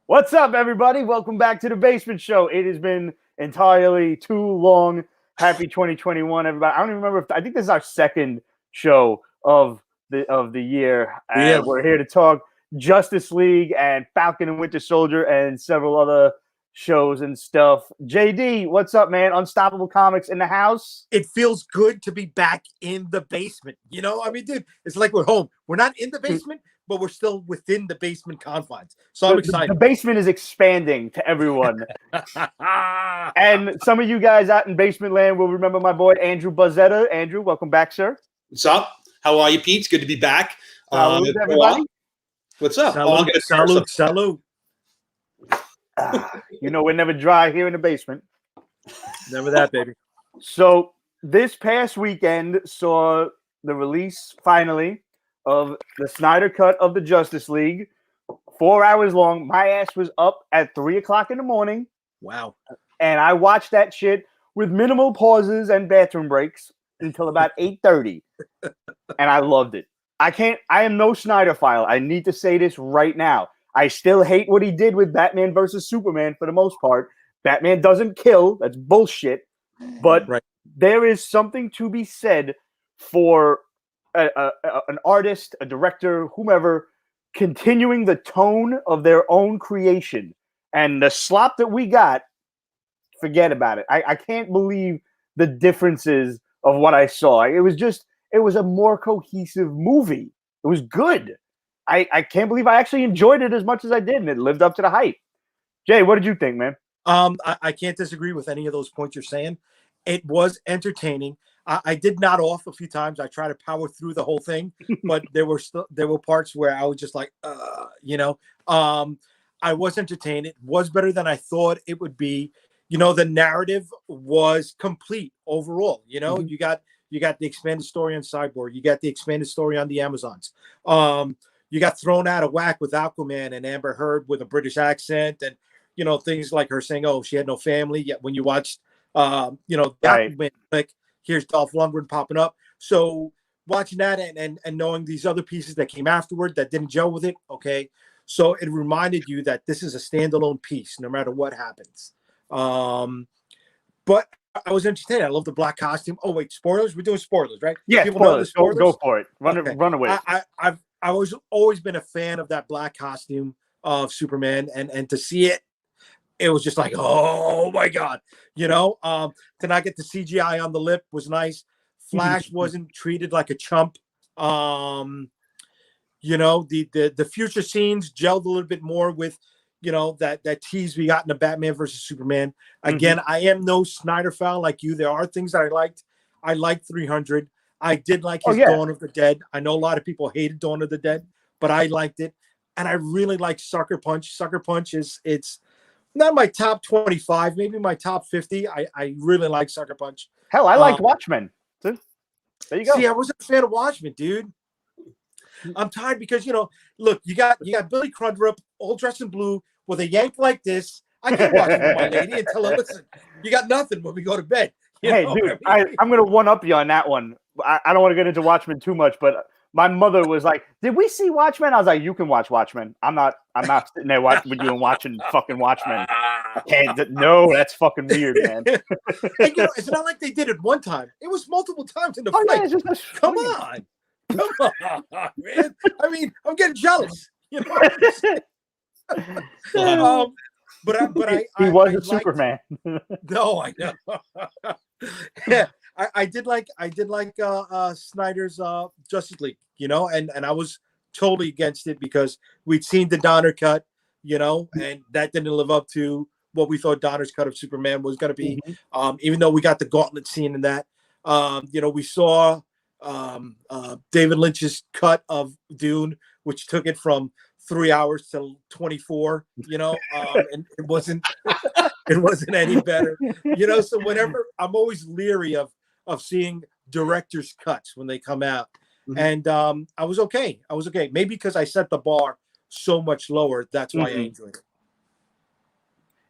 What's up, everybody? Welcome back to the Basement Show. It has been entirely too long. Happy 2021, everybody. I don't even remember. I think this is our second show of the year. And we're here to talk Justice League and Falcon and Winter Soldier and several other shows and stuff. JD, what's up, man? Unstoppable Comics in the house. It feels good to be back in the basement. You know, I mean, dude, it's like we're home. We're not in the basement, but we're still within the basement confines. So I'm excited. The basement is expanding to everyone. And some of you guys out in basement land will remember my boy Andrew Buzzetta. Andrew, welcome back, sir. What's up? How are you, Pete? It's good to be back. Salud, everybody. What's up? Salud. You know, we're never dry here in the basement. Never that, baby. So this past weekend saw the release, finally, of the Snyder cut of the Justice League. 4 hours long. My ass was up at 3 o'clock in the morning. Wow. And I watched that shit with minimal pauses and bathroom breaks until about 8:30. And I loved it. I am no Snyder file. I need to say this right now. I still hate what he did with Batman versus Superman for the most part. Batman doesn't kill. That's bullshit. But there is something to be said for an artist, a director, whomever, continuing the tone of their own creation. And the slop that we got, forget about it. I can't believe the differences of what I saw. It was a more cohesive movie. It was good. I can't believe I actually enjoyed it as much as I did, and it lived up to the hype. Jay, what did you think, man? I can't disagree with any of those points you're saying. It was entertaining. I did nod off a few times. I tried to power through the whole thing, but there were parts where I was just like, I was entertained. It was better than I thought it would be. You know, the narrative was complete overall. You know, you got the expanded story on Cyborg. You got the expanded story on the Amazons. You got thrown out of whack with Aquaman and Amber Heard with a British accent, and you know things like her saying, "Oh, she had no family." Yet when you watched, Aquaman, like here's Dolph Lundgren popping up. So watching that and knowing these other pieces that came afterward that didn't gel with it, okay. So it reminded you that this is a standalone piece, no matter what happens. But I was entertained. I love the black costume. Oh wait, spoilers? We're doing spoilers, right? Yeah, spoilers. Go for it. Run away. I've always been a fan of that black costume of Superman, and to see it, it was just like, oh my god, you know. To not get the CGI on the lip was nice. Flash wasn't treated like a chump. You know, the future scenes gelled a little bit more with, you know, that tease we got in the Batman versus Superman. Again, I am no Snyder fan like you. There are things that I liked. I liked 300. I did like his Dawn of the Dead. I know a lot of people hated Dawn of the Dead, but I liked it. And I really like Sucker Punch. Sucker Punch it's not my top 25, maybe my top 50. I really like Sucker Punch. Hell, I liked Watchmen. There you go. See, I wasn't a fan of Watchmen, dude. I'm tired because, you know, look, you got Billy Crudup all dressed in blue with a yank like this. I can't watch it with my lady and tell her, listen, you got nothing when we go to bed. Hey, dude, I'm going to one-up you on that one. I don't want to get into Watchmen too much, but my mother was like, did we see Watchmen? I was like, you can watch Watchmen. I'm not sitting there with you and watching fucking Watchmen. I can't. No, that's fucking weird, man. And, you know, it's not like they did it one time. It was multiple times in the fight. Yeah, Come on, man. I mean, I'm getting jealous. You know. He was a Superman. No, I know. Yeah, I did like Snyder's Justice League, you know, and I was totally against it because we'd seen the Donner cut, you know, and that didn't live up to what we thought Donner's cut of Superman was going to be. Even though we got the gauntlet scene in that, you know, we saw David Lynch's cut of Dune, which took it from 3 hours to 24, you know, and it wasn't any better, you know. So whenever I'm always leery of seeing director's cuts when they come out, and I was okay. Maybe because I set the bar so much lower, that's why I enjoyed it.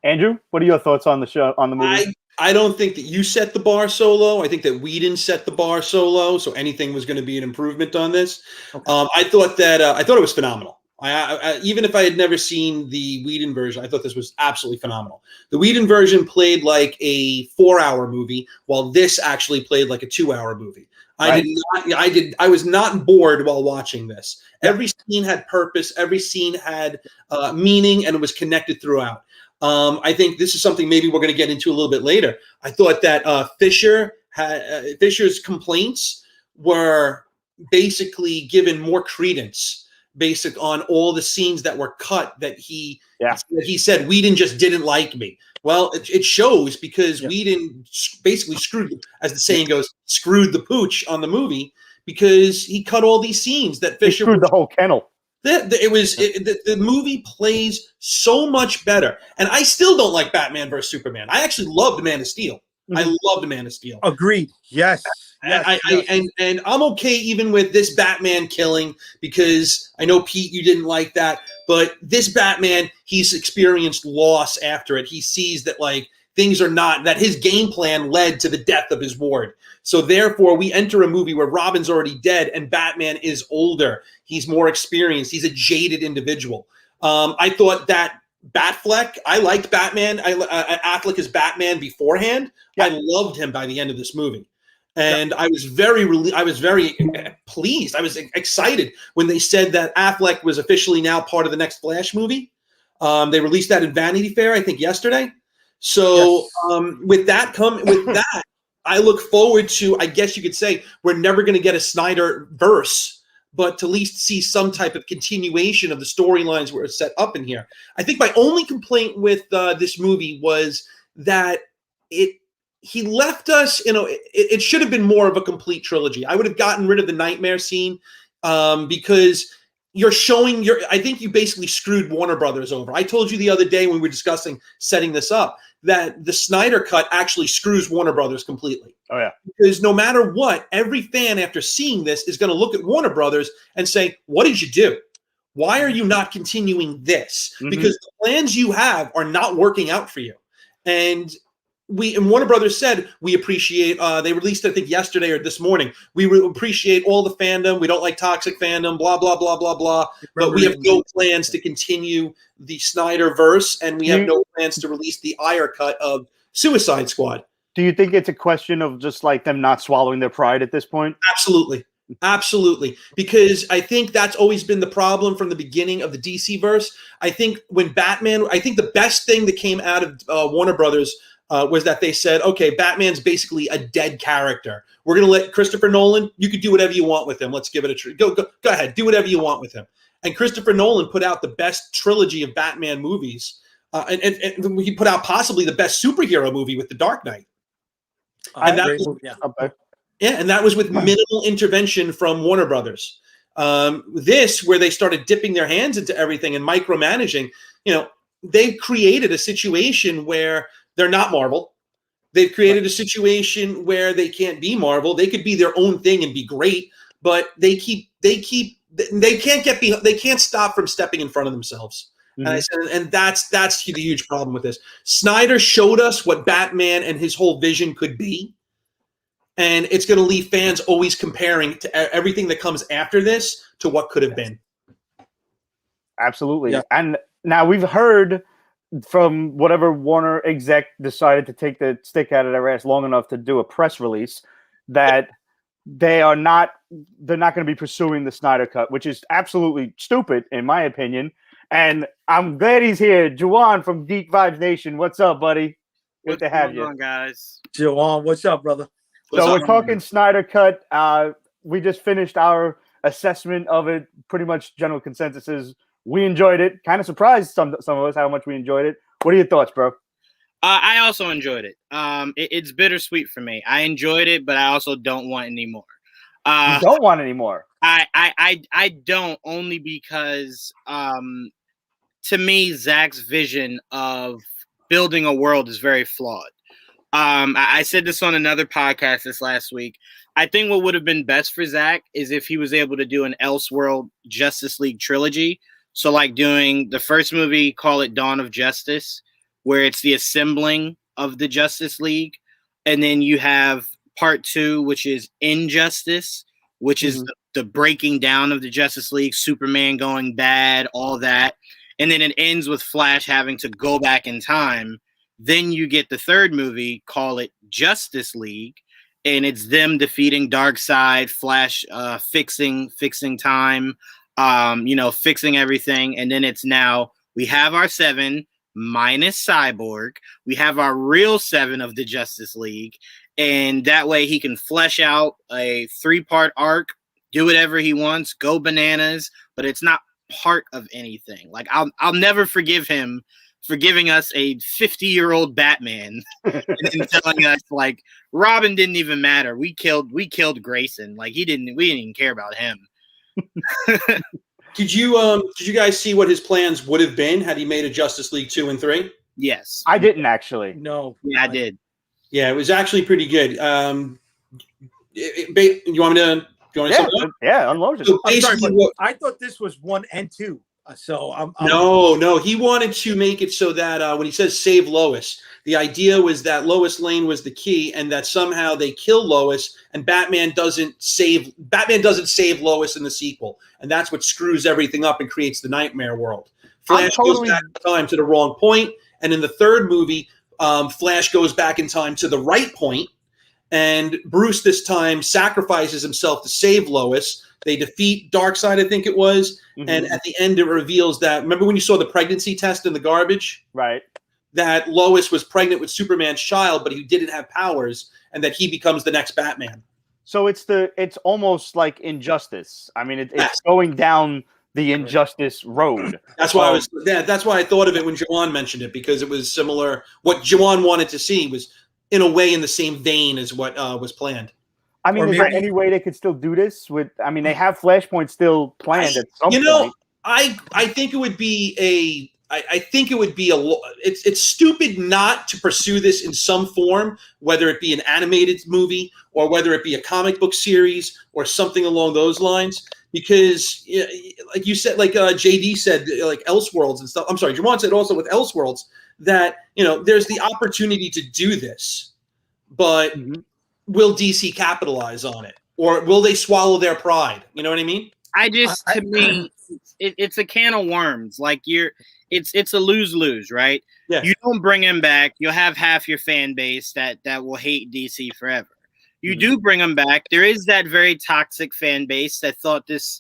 Andrew, what are your thoughts on the show, on the movie? I don't think that you set the bar so low. I think that we didn't set the bar so low, so anything was going to be an improvement on this. Okay. I thought it was phenomenal. Even if I had never seen the Whedon version, I thought this was absolutely phenomenal. The Whedon version played like a 4-hour movie, while this actually played like a 2-hour movie. Right. I was not bored while watching this. Every scene had purpose. Every scene had meaning, and it was connected throughout. I think this is something maybe we're going to get into a little bit later. I thought that Fisher's complaints were basically given more credence basic on all the scenes that were cut that he said Whedon just didn't like me. Well, it shows because Whedon basically screwed, as the saying goes, screwed the pooch on the movie because he cut all these scenes that Fisher screwed the whole kennel. The movie plays so much better, and I still don't like Batman versus Superman. I actually loved Man of Steel. I loved Man of Steel. Agreed. Yes. And I'm okay even with this Batman killing because I know, Pete, you didn't like that. But this Batman, he's experienced loss after it. He sees that like things are not, that his game plan led to the death of his ward. So therefore, we enter a movie where Robin's already dead and Batman is older. He's more experienced. He's a jaded individual. I thought that Batfleck, I liked Batman. Affleck as Batman beforehand. I loved him by the end of this movie. And I was very pleased. I was excited when they said that Affleck was officially now part of the next Flash movie. They released that in Vanity Fair, I think, yesterday. So with that, I look forward to, I guess you could say, we're never going to get a Snyder verse, but to at least see some type of continuation of the storylines where it's set up in here. I think my only complaint with this movie was that he left us, it should have been more of a complete trilogy. I would have gotten rid of the nightmare scene because I think you basically screwed Warner Brothers over. I told you the other day when we were discussing setting this up that the Snyder cut actually screws Warner Brothers completely. Oh, yeah. Because no matter what, every fan after seeing this is going to look at Warner Brothers and say, what did you do? Why are you not continuing this? Because the plans you have are not working out for you. And Warner Brothers said, we appreciate, they released, I think, yesterday or this morning, we appreciate all the fandom. We don't like toxic fandom, blah, blah, blah, blah, blah. But we have no plans to continue the Snyder verse, and we have no plans to release the Ayer cut of Suicide Squad. Do you think it's a question of just like them not swallowing their pride at this point? Absolutely. Absolutely. Because I think that's always been the problem from the beginning of the DC verse. I think when Batman, I think the best thing that came out of Warner Brothers was that they said, okay, Batman's basically a dead character. We're going to let Christopher Nolan, you could do whatever you want with him. Let's give it a try. Go ahead. Do whatever you want with him. And Christopher Nolan put out the best trilogy of Batman movies. And he put out possibly the best superhero movie with The Dark Knight. And that was with minimal intervention from Warner Brothers. This, where they started dipping their hands into everything and micromanaging, they created a situation where they're not Marvel. They've created a situation where they can't be Marvel. They could be their own thing and be great, but they can't stop from stepping in front of themselves. And I said, and that's the huge problem with this. Snyder showed us what Batman and his whole vision could be. And it's going to leave fans always comparing to everything that comes after this to what could have been. Absolutely. Yeah. And now we've heard from whatever Warner exec decided to take the stick out of their ass long enough to do a press release that they're not going to be pursuing the Snyder cut, which is absolutely stupid in my opinion. And I'm glad he's here. Juwan from Geek Vibes Nation. What's up, buddy? Good to have you. What's going on, guys? Juwan, what's up, brother? So we're talking Snyder cut. We just finished our assessment of it. Pretty much general consensus is we enjoyed it. Kind of surprised some of us how much we enjoyed it. What are your thoughts, bro? I also enjoyed it. It's bittersweet for me. I enjoyed it, but I also don't want any more. You don't want any more? I don't, only because to me, Zack's vision of building a world is very flawed. I said this on another podcast this last week. I think what would have been best for Zack is if he was able to do an Elseworld Justice League trilogy. So like doing the first movie, call it Dawn of Justice, where it's the assembling of the Justice League. And then you have part 2, which is Injustice, which is the breaking down of the Justice League, Superman going bad, all that. And then it ends with Flash having to go back in time. Then you get the third movie, call it Justice League, and it's them defeating Darkseid, Flash fixing time, fixing everything. And then it's now we have our 7 minus Cyborg. We have our real 7 of the Justice League. And that way he can flesh out a 3-part arc, do whatever he wants, go bananas, but it's not part of anything. Like I'll never forgive him for giving us a 50-year-old Batman and telling us like Robin didn't even matter. We killed Grayson. Like we didn't even care about him. Did you guys see what his plans would have been had he made a Justice League 2 and 3? Yes. I didn't actually. No. Yeah, I did. Yeah, it was actually pretty good. You want me to Yeah, unload it. So I'm sorry, basically but I thought this was 1 and 2. So I'm No, he wanted to make it so that when he says save Lois, the idea was that Lois Lane was the key, and that somehow they kill Lois, and Batman doesn't save Lois in the sequel, and that's what screws everything up and creates the nightmare world. Flash goes back in time to the wrong point, and in the third movie, Flash goes back in time to the right point, and Bruce this time sacrifices himself to save Lois. They defeat Darkseid, I think it was. Mm-hmm. And at the end, it reveals that, remember when you saw the pregnancy test in the garbage? Right. That Lois was pregnant with Superman's child, but he didn't have powers, and that he becomes the next Batman. So it's almost like Injustice. I mean, it's going down the Injustice road. That's why that's why I thought of it when Jawan mentioned it, because it was similar. What Jawan wanted to see was, in a way, in the same vein as what was planned. I mean, is there any way they could still do this with? I mean, they have Flashpoint still planned at some point. I think it would be it's stupid not to pursue this in some form, whether it be an animated movie or whether it be a comic book series or something along those lines. Because, like you said, like JD said, like Elseworlds and stuff. I'm sorry, Jawan said also with Elseworlds that there's the opportunity to do this, but. Mm-hmm. Will DC capitalize on it, or will they swallow their pride? You know what I mean? To me, it's a can of worms. Like it's a lose-lose, right? Yeah. You don't bring him back, you'll have half your fan base that will hate DC forever. You do bring him back. There is that very toxic fan base that thought this,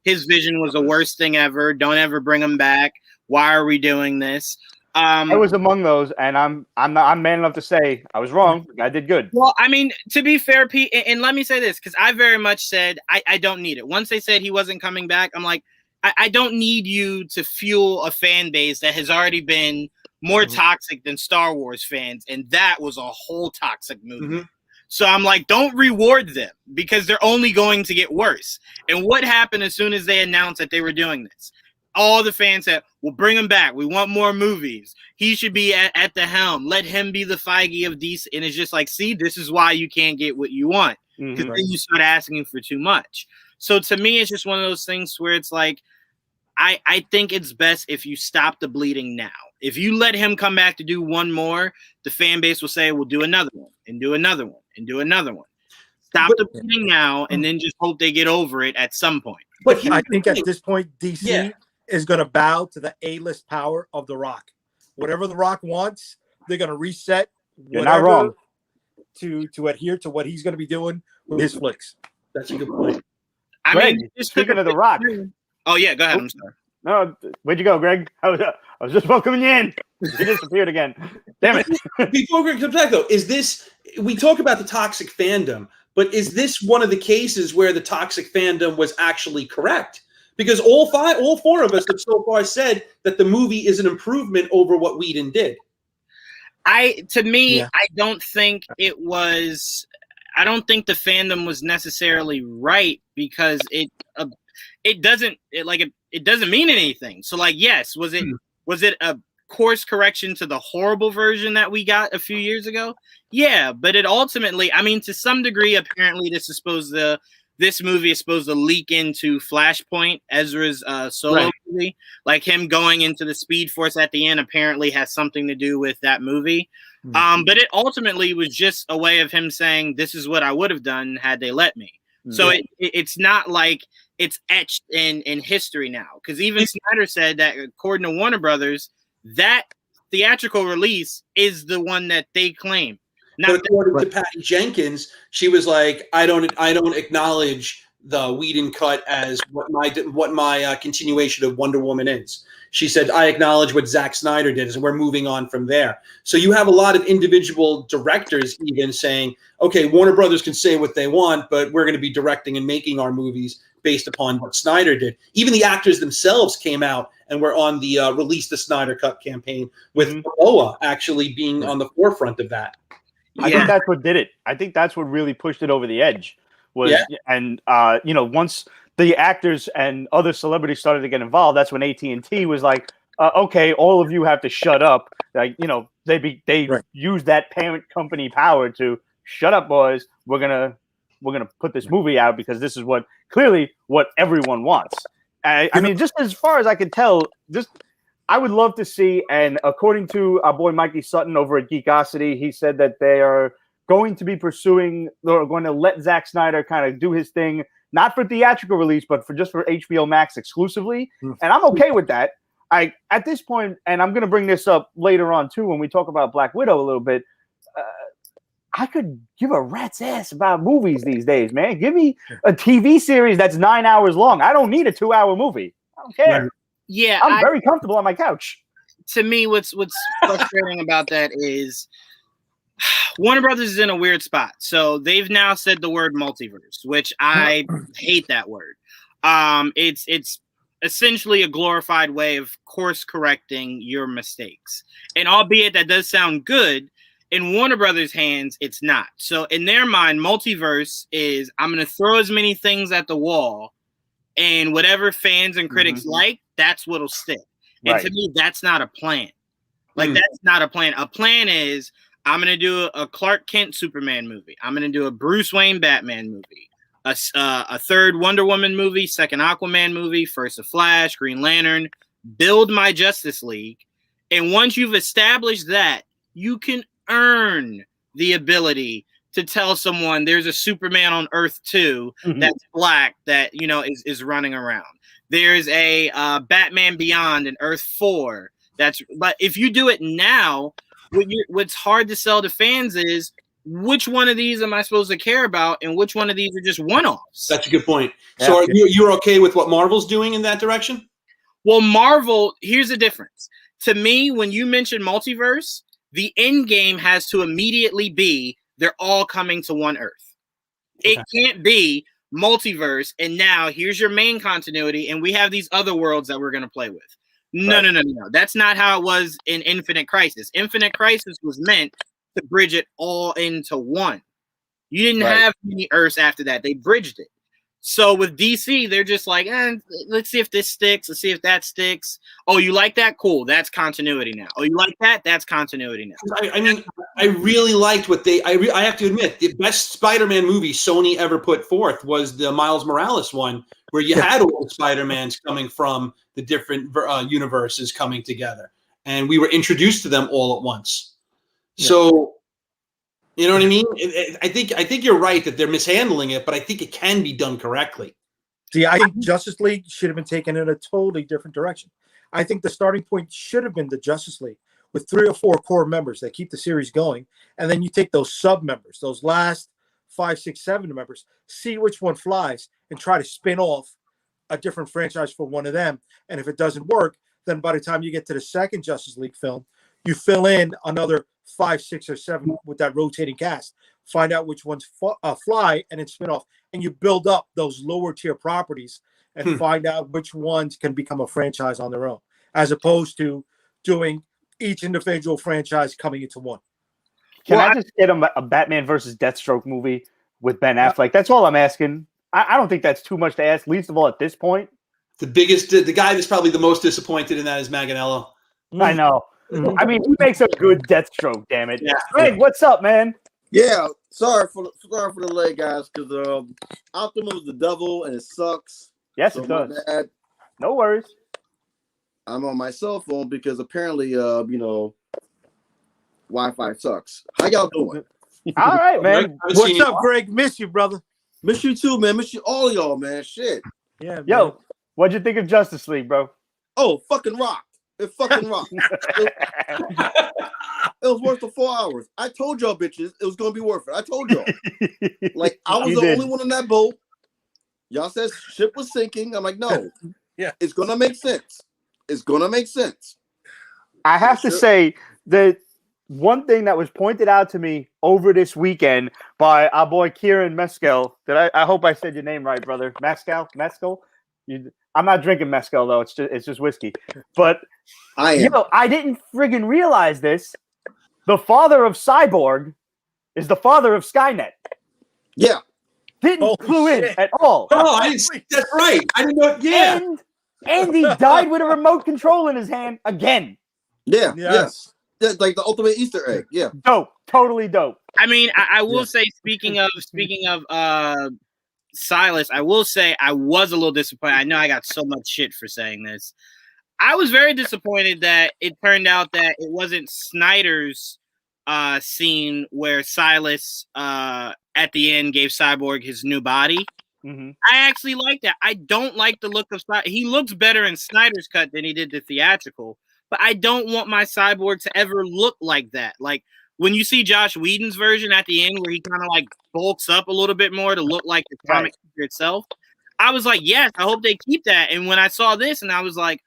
his vision was the worst thing ever. Don't ever bring him back. Why are we doing this? I was among those, and I'm man enough to say I was wrong. I did good. Well, I mean, to be fair, Pete, and let me say this, because I very much said I don't need it. Once they said he wasn't coming back, I'm like, I don't need you to fuel a fan base that has already been more toxic than Star Wars fans, and that was a whole toxic movie. Mm-hmm. So I'm like, don't reward them, because they're only going to get worse. And what happened as soon as they announced that they were doing this? All the fans said, "We'll bring him back. We want more movies. He should be at the helm. Let him be the Feige of DC." And it's just like, see, this is why you can't get what you want, because then you start asking for too much. So to me, it's just one of those things where it's like, I think it's best if you stop the bleeding now. If you let him come back to do one more, the fan base will say, "We'll do another one, and do another one, and do another one." Stop the bleeding now, and then just hope they get over it at some point. But I think at this point, DC is going to bow to the A-list power of The Rock. Whatever The Rock wants, they're going to reset. You're not wrong. To adhere to what he's going to be doing with his flicks. That's a good point. Greg, speaking of The Rock. Oh, yeah, go ahead. I'm sorry. No, where'd you go, Greg? I was just welcoming you in. You disappeared again. Damn it. Before Greg comes back, though, we talk about the toxic fandom, but is this one of the cases where the toxic fandom was actually correct? Because all four of us have so far said that the movie is an improvement over what Whedon did. I don't think it was. I don't think the fandom was necessarily right, because it doesn't mean anything. So, like, yes, was it a course correction to the horrible version that we got a few years ago? Yeah, but it ultimately, I mean, to some degree, apparently, this movie is supposed to leak into Flashpoint, Ezra's solo movie. Like, him going into the Speed Force at the end apparently has something to do with that movie. But it ultimately was just a way of him saying, this is what I would have done had they let me. So it's not like it's etched in history now. Because even Snyder said that according to Warner Brothers, that theatrical release is the one that they claim. But according to Patty Jenkins, she was like, I don't acknowledge the Whedon cut as what my continuation of Wonder Woman is. She said, I acknowledge what Zack Snyder did, and we're moving on from there. So you have a lot of individual directors even saying, okay, Warner Brothers can say what they want, but we're going to be directing and making our movies based upon what Snyder did. Even the actors themselves came out and were on the Release the Snyder Cut campaign, with Momoa actually being on the forefront of that. I think that's what did it. I think that's what really pushed it over the edge. And once the actors and other celebrities started to get involved, that's when AT&T was like, okay, all of you have to shut up. Like, they used that parent company power to shut up, boys. We're gonna put this movie out because this is clearly what everyone wants. I mean, just as far as I can tell, I would love to see, and according to our boy Mikey Sutton over at Geekosity, he said that they are going to be going to let Zack Snyder kind of do his thing, not for theatrical release, but for HBO Max exclusively. And I'm okay with that. At this point, and I'm going to bring this up later on too, when we talk about Black Widow a little bit, I could give a rat's ass about movies these days, man. Give me a TV series that's 9 hours long. I don't need a 2-hour movie. I don't care. Yeah, I'm very comfortable on my couch. To me, what's frustrating about that is Warner Brothers is in a weird spot. So they've now said the word multiverse, which I hate that word. It's essentially a glorified way of course correcting your mistakes. And albeit that does sound good, in Warner Brothers' hands, it's not. So in their mind, multiverse is I'm going to throw as many things at the wall, and whatever fans and critics like, that's what'll stick. And to me, that's not a plan. Like, that's not a plan. A plan is I'm going to do a Clark Kent Superman movie. I'm going to do a Bruce Wayne Batman movie. A third Wonder Woman movie, second Aquaman movie, first a Flash, Green Lantern. Build my Justice League. And once you've established that, you can earn the ability to tell someone there's a Superman on Earth 2 that's black that, is running around. There's a Batman Beyond in Earth 4. But if you do it now, what's hard to sell to fans is which one of these am I supposed to care about, and which one of these are just one-offs. That's a good point. So you're okay with what Marvel's doing in that direction? Well, Marvel, here's the difference. To me, when you mention multiverse, the end game has to immediately be they're all coming to one Earth. It can't be multiverse, and now here's your main continuity, and we have these other worlds that we're going to play with. No. That's not how it was in Infinite Crisis. Infinite Crisis was meant to bridge it all into one. You didn't have many Earths after that. They bridged it. So with DC, they're just like, let's see if this sticks. Let's see if that sticks. Oh, you like that? Cool. That's continuity now. Oh, you like that? That's continuity now. I mean, I really liked what I have to admit, the best Spider-Man movie Sony ever put forth was the Miles Morales one, where you had all the Spider-Mans coming from the different universes coming together. And we were introduced to them all at once. So, you know what I mean? I think you're right that they're mishandling it, but I think it can be done correctly. See, I think Justice League should have been taken in a totally different direction. I think the starting point should have been the Justice League with 3 or 4 core members that keep the series going. And then you take those sub members, those last 5, 6, 7 members, see which one flies and try to spin off a different franchise for one of them. And if it doesn't work, then by the time you get to the second Justice League film, you fill in another 5, 6, or 7 with that rotating cast. Find out which ones fly and then spin off. And you build up those lower tier properties and find out which ones can become a franchise on their own, as opposed to doing each individual franchise coming into one. Can I just get a Batman versus Deathstroke movie with Ben Affleck? That's all I'm asking. I don't think that's too much to ask, least of all at this point. The guy that's probably the most disappointed in that is Manganiello. I know. I mean, he makes a good Deathstroke, damn it. Yeah. Greg, what's up, man? Yeah, sorry for the delay, guys, because Optimus is the devil and it sucks. Yes, so it does. No worries. I'm on my cell phone because apparently, Wi-Fi sucks. How y'all doing? All right, man. What's up, Greg? Miss you, brother. Miss you too, man. Miss you all y'all, man. Shit. Yeah, man. Yo, what'd you think of Justice League, bro? Oh, fucking rocked. It fucking rocked. It was worth the 4 hours. I told y'all bitches it was gonna be worth it. I told y'all. Like I was You the did. only one on that boat. Y'all said ship was sinking. I'm like, no. Yeah. It's gonna make sense. It's gonna make sense. I have to Sure. say that one thing that was pointed out to me over this weekend by our boy Kieran Mescal. I hope I said your name right, brother. Mescal? I'm not drinking mezcal though. It's just whiskey. But I am. I didn't friggin' realize this. The father of Cyborg is the father of Skynet. Yeah. Didn't Holy clue in shit. at all. Oh, I didn't. That's right. I didn't know. Yeah. And he died with a remote control in his hand again. Yeah. Yes. Yeah. Like the ultimate Easter egg. Yeah. Dope. Totally dope. I mean, I will Yeah. say, speaking of Silas, I will say I was a little disappointed. I know I got so much shit for saying this. I was very disappointed that it turned out that it wasn't Snyder's scene where Silas at the end gave Cyborg his new body. Mm-hmm. I actually like that. I don't like the look of he looks better in Snyder's cut than he did the theatrical, but I don't want my Cyborg to ever look like that. Like when you see Josh Whedon's version at the end where he kind of like bulks up a little bit more to look like the comic figure itself, I was like, yes, I hope they keep that. And when I saw this and I was like,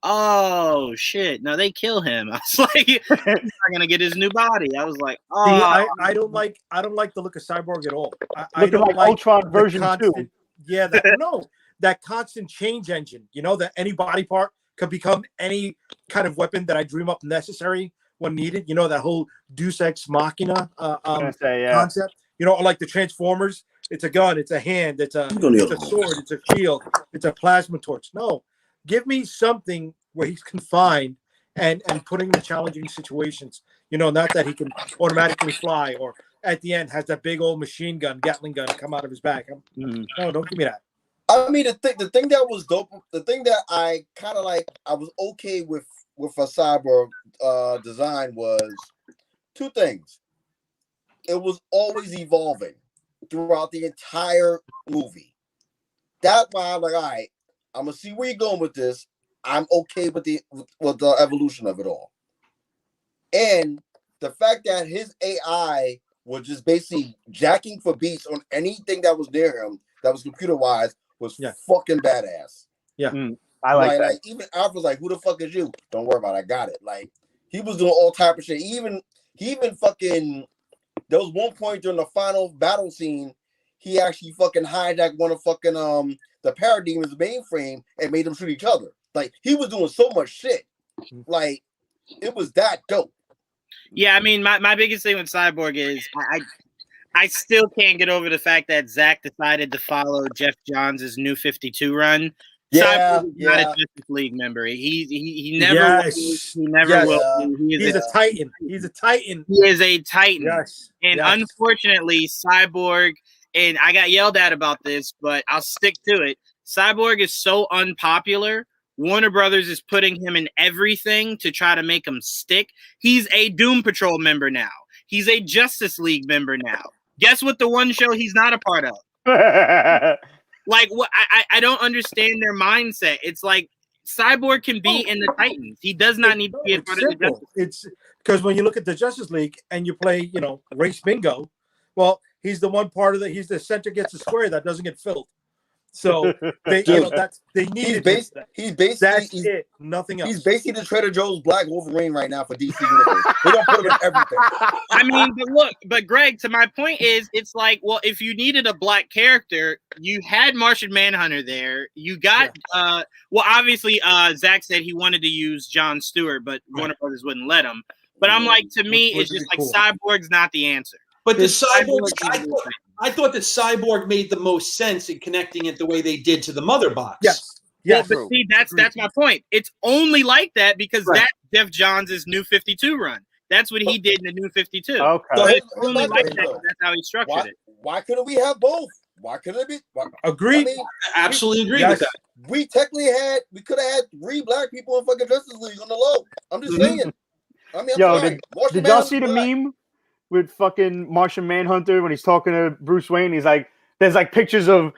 oh shit, no, they kill him. I was like, he's not gonna get his new body. I was like, oh, See, I don't like the look of Cyborg at all. I Looking don't like Ultron the version 2. constant, yeah, that constant change engine. You know, that any body part could become any kind of weapon that I dream up necessary when needed. You know, that whole Deus Ex Machina concept. You know, like the Transformers. It's a gun, it's a hand, it's a sword, it's a shield, it's a plasma torch. No, give me something where he's confined and putting in challenging situations. You know, not that he can automatically fly or at the end has that big old machine gun, Gatling gun come out of his back. No, don't give me that. I mean, the thing that was dope, the thing that I kind of like, I was okay with a Cyborg design was two things. It was always evolving throughout the entire movie. That's why I'm like, all right, I'm gonna see where you're going with this. I'm okay with the evolution of it all, and the fact that his AI was just basically jacking for beats on anything that was near him that was computer wise was fucking badass. Yeah, I like that. Like even Alpha was like, "Who the fuck is you?" Don't worry about it, I got it. Like he was doing all type of shit. He even fucking. There was one point during the final battle scene, he actually fucking hijacked one of fucking the Parademons mainframe and made them shoot each other. Like he was doing so much shit. Like it was that dope. Yeah, I mean, my biggest thing with Cyborg is I still can't get over the fact that Zack decided to follow Jeff Johns' New 52 run. Yeah, Cyborg is not a Justice League member. He never will. He never will. He's a Titan. He's a Titan. He is a Titan. Yes. And unfortunately, Cyborg, and I got yelled at about this, but I'll stick to it. Cyborg is so unpopular. Warner Brothers is putting him in everything to try to make him stick. He's a Doom Patrol member now. He's a Justice League member now. Guess what? The one show he's not a part of. Like what? I don't understand their mindset. It's like Cyborg can be in the Titans. He does not need to be a part of the Justice League. It's because when you look at the Justice League and you play, race bingo, well, he's the one part of he's the center gets the square that doesn't get filled. So they need it. Nothing else. He's basically the Trader Joe's Black Wolverine right now for DC Universe. They don't put him in everything. I mean, but Greg, to my point is, it's like, well, if you needed a black character, you had Martian Manhunter there. You got, well, obviously, Zack said he wanted to use Jon Stewart, but Warner Brothers wouldn't let him. But I'm like, to me, it's just like Cyborg's not the answer. But the Cyborg, I thought that Cyborg made the most sense in connecting it the way they did to the mother box. Yes. Well, but see, that's my point. It's only like that because that's Jeff Johns' New 52 run. That's what he did in the New 52. Okay. So it's only like that. That's how he structured it. Why couldn't we have both? Why couldn't it be? Agreed. I mean, absolutely agree with that. We could have had 3 black people in fucking Justice League on the low. I'm just saying. I mean, did y'all see the meme with fucking Martian Manhunter when he's talking to Bruce Wayne? He's like, there's like pictures of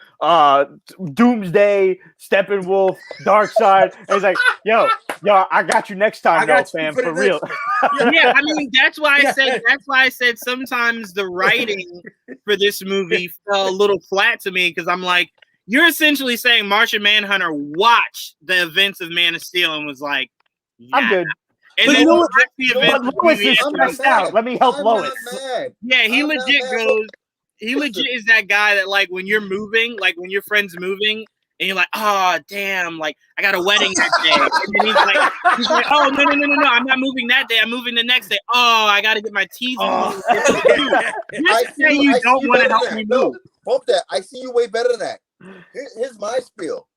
Doomsday, Steppenwolf, Darkseid, and he's like, yo, I got you next time, though, fam, for real. Yeah, I mean that's why I said sometimes the writing for this movie fell a little flat to me because I'm like, you're essentially saying Martian Manhunter watched the events of Man of Steel and was like, I'm good. And But then you know watched the events of Lois the is movie. stressed out. Let me help I'm Lois. not mad. Yeah, he I'm not legit mad. goes. He legit is that guy that like when you're moving, like when your friend's moving, and you're like, oh damn, like I got a wedding that day, and then he's like, oh no, I'm not moving that day. I'm moving the next day. Oh, I got to get my teeth. Just say you don't want to help me move. Bump that. I see you way better than that. Here's my spiel.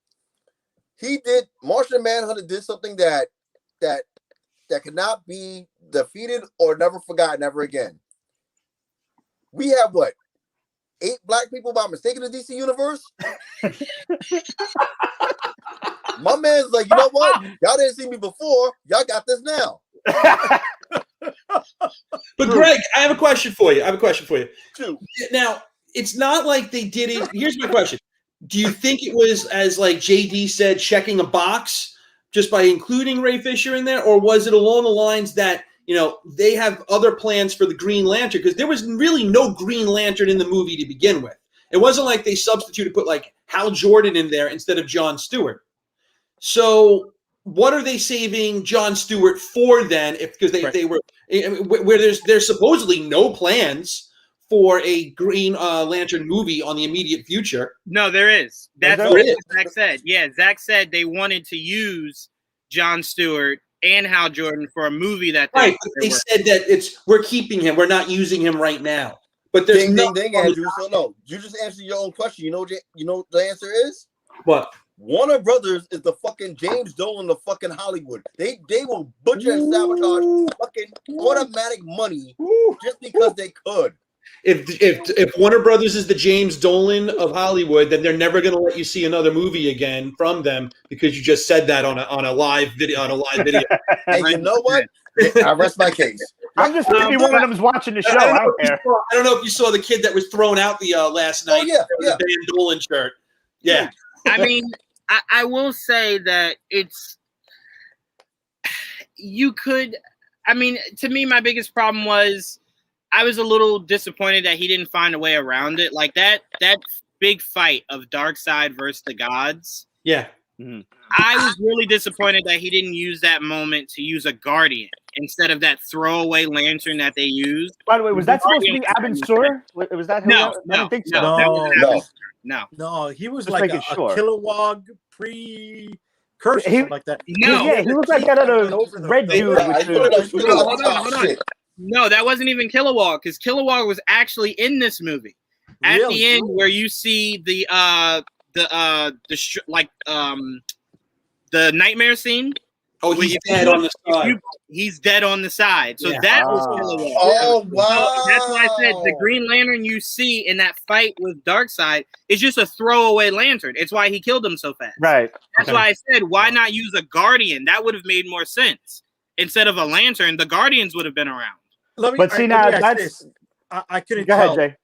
Martian Manhunter did something that cannot be defeated or never forgotten ever again. We have what? 8 black people by mistake in the DC universe? My man's like, you know what? Y'all didn't see me before. Y'all got this now. But Greg, I have a question for you. Shoot. Now, it's not like they did it. Here's my question. Do you think it was, as like JD said, checking a box just by including Ray Fisher in there? Or was it along the lines that, you know, they have other plans for the Green Lantern? Because there was really no Green Lantern in the movie to begin with. It wasn't like they substituted, put like Hal Jordan in there instead of John Stewart. So what are they saving John Stewart for then? Because they were where there's supposedly no plans for a Green Lantern movie on the immediate future. No, there is. That's what Zack said. Yeah, Zack said they wanted to use John Stewart and Hal Jordan for a movie that they said that we're keeping him. We're not using him right now. But there's ding, Andrew. So no, you just answered your own question. You know what the answer is? What? Warner Brothers is the fucking James Dolan of fucking Hollywood. They will butcher and sabotage fucking automatic money just because they could. If Warner Brothers is the James Dolan of Hollywood, then they're never going to let you see another movie again from them because you just said that on a live video. And you know what? I rest my case. I'm just happy one of them is watching the show. I don't care. I don't know if you saw the kid that was thrown out the last night. Yeah. The Van Dolan shirt. Yeah. I mean, I will say that to me, my biggest problem was I was a little disappointed that he didn't find a way around it. Like that big fight of Darkseid versus the gods. Yeah. Mm-hmm. I was really disappointed that he didn't use that moment to use a guardian instead of that throwaway lantern that they used. By the way, was that supposed to be Abin Sur? Was that who? No, I don't think so. No, he was Just like a sure. Kilowog pre-curse or something like that. No, yeah, he looked like that other red dude. Hold on. No, that wasn't even Kilowog, because Kilowog was actually in this movie. At the end, where you see the nightmare scene. Oh, he's dead on the side. He's dead on the side. So that was Kilowog. Oh, wow. So that's why I said the Green Lantern you see in that fight with Darkseid is just a throwaway lantern. It's why he killed him so fast. Right. That's why I said, why not use a guardian? That would have made more sense. Instead of a lantern, the guardians would have been around. But see, now that's... I couldn't tell. Go ahead,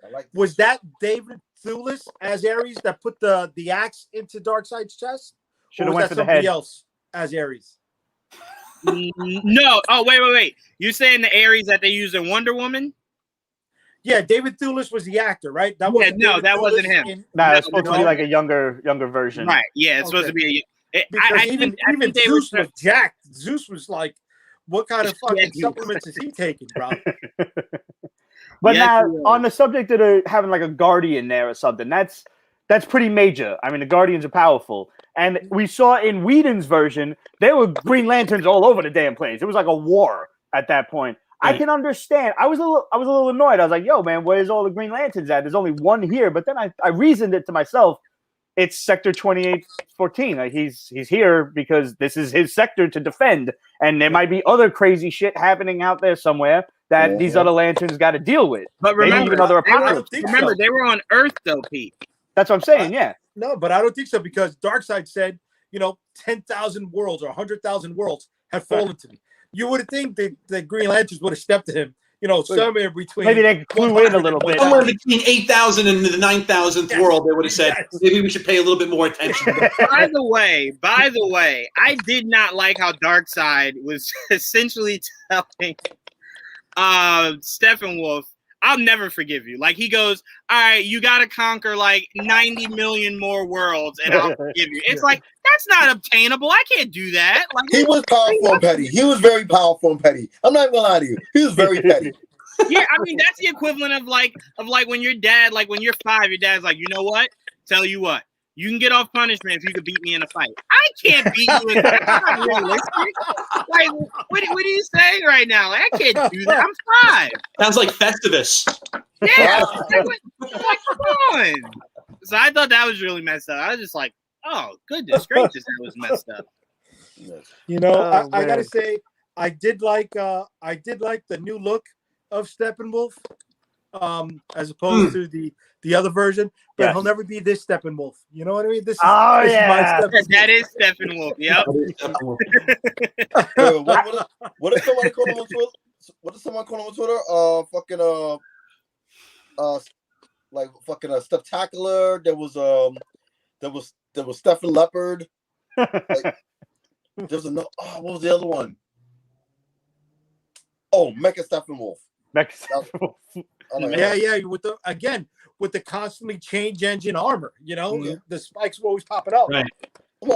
Jay. Was that David Thewlis as Ares that put the axe into Darkseid's chest? Should have went for the somebody head. else as Ares? No. Oh, wait. You saying the Ares that they used in Wonder Woman? Yeah, David Thewlis was the actor, right? That wasn't him. It's supposed to be like a younger version. Right. Yeah, it's supposed to be even Zeus was jacked. Zeus was like, what kind of fucking supplements is he taking, bro? But now, on the subject of having like a guardian there or something, that's pretty major. I mean, the Guardians are powerful. And we saw in Whedon's version, there were Green Lanterns all over the damn place. It was like a war at that point. I can understand. I was a little annoyed. I was like, yo, man, where's all the Green Lanterns at? There's only one here. But then I reasoned it to myself. It's Sector 2814. Like he's here because this is his sector to defend. And there might be other crazy shit happening out there somewhere that these other lanterns got to deal with. But remember, so. They were on Earth, though, Pete. That's what I'm saying, yeah. No, but I don't think so, because Darkseid said, 10,000 worlds or 100,000 worlds have fallen to me. You would think that the Green Lanterns would have stepped to him, somewhere between. Maybe they clue in a little bit. Somewhere between 8,000 and the 9,000th world, they would have said, maybe we should pay a little bit more attention. By the way, I did not like how Darkseid was essentially telling Steppenwolf, I'll never forgive you. Like, he goes, all right, you got to conquer like 90 million more worlds and I'll forgive you. It's like, that's not obtainable. I can't do that. Like, He was powerful and petty. He was very powerful and petty. I'm not even gonna lie to you. He was very petty. yeah, I mean, that's the equivalent of like when your dad, like when you're 5, your dad's like, you know what? Tell you what, you can get off punishment if you could beat me in a fight. I can't beat you in a fight. That's not realistic. Like, what are you saying right now? Like, I can't do that. I'm 5. Sounds like Festivus. Yeah, like, come on. So I thought that was really messed up. I was just like, oh, goodness gracious, that was messed up. I gotta say, I did like the new look of Steppenwolf, as opposed to the other version. But he'll never be this Steppenwolf. You know what I mean? This is my Steppenwolf. That is Steppenwolf. Yep. What if somebody called him on Twitter? What if someone called him on Twitter? Like fucking Spectacular. There was Stephen Leopard. Like, there's another. Oh, what was the other one? Oh, Mecha Steppenwolf. Yeah. With the constantly change engine armor, the spikes were always popping up. Right.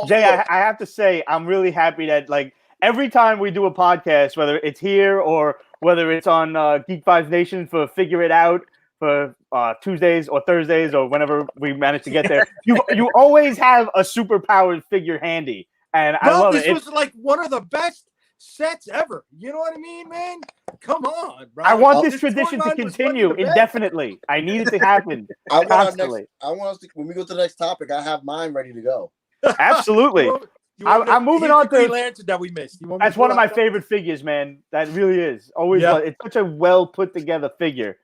Jay, I have to say, I'm really happy that like every time we do a podcast, whether it's here or whether it's on Geek Vibes Nation for Figure It Out for Tuesdays or Thursdays or whenever we manage to get there, you always have a superpowered figure handy, and I love it. This was like one of the best sets ever. You know what I mean, man? Come on, bro. I want this tradition to continue indefinitely. I need it to happen constantly. I want us to, when we go to the next topic, I have mine ready to go. Absolutely. I'm moving on to Lantern that we missed. That's one of my favorite figures, man. That really is. Always was. It's such a well put together figure.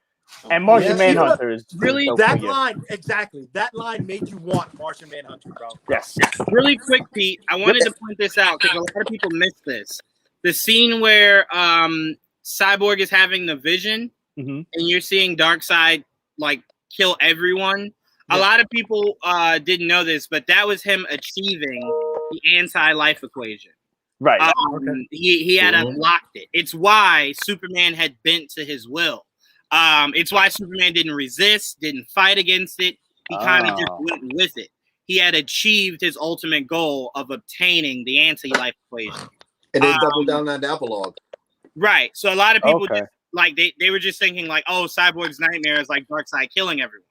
And Martian Manhunter is really that line. Exactly. That line made you want Martian Manhunter, bro. Yes. Really quick, Pete. I wanted to point this out because a lot of people miss this. The scene where Cyborg is having the vision and you're seeing Darkseid like kill everyone. A lot of people didn't know this, but that was him achieving the anti-life equation. Right. He had unlocked it. It's why Superman had bent to his will. It's why Superman didn't resist, didn't fight against it. He kind of just went with it. He had achieved his ultimate goal of obtaining the anti-life equation. And they doubled down on the epilogue. Right. So a lot of people just, like they were just thinking like, oh, Cyborg's nightmare is like Darkseid killing everyone.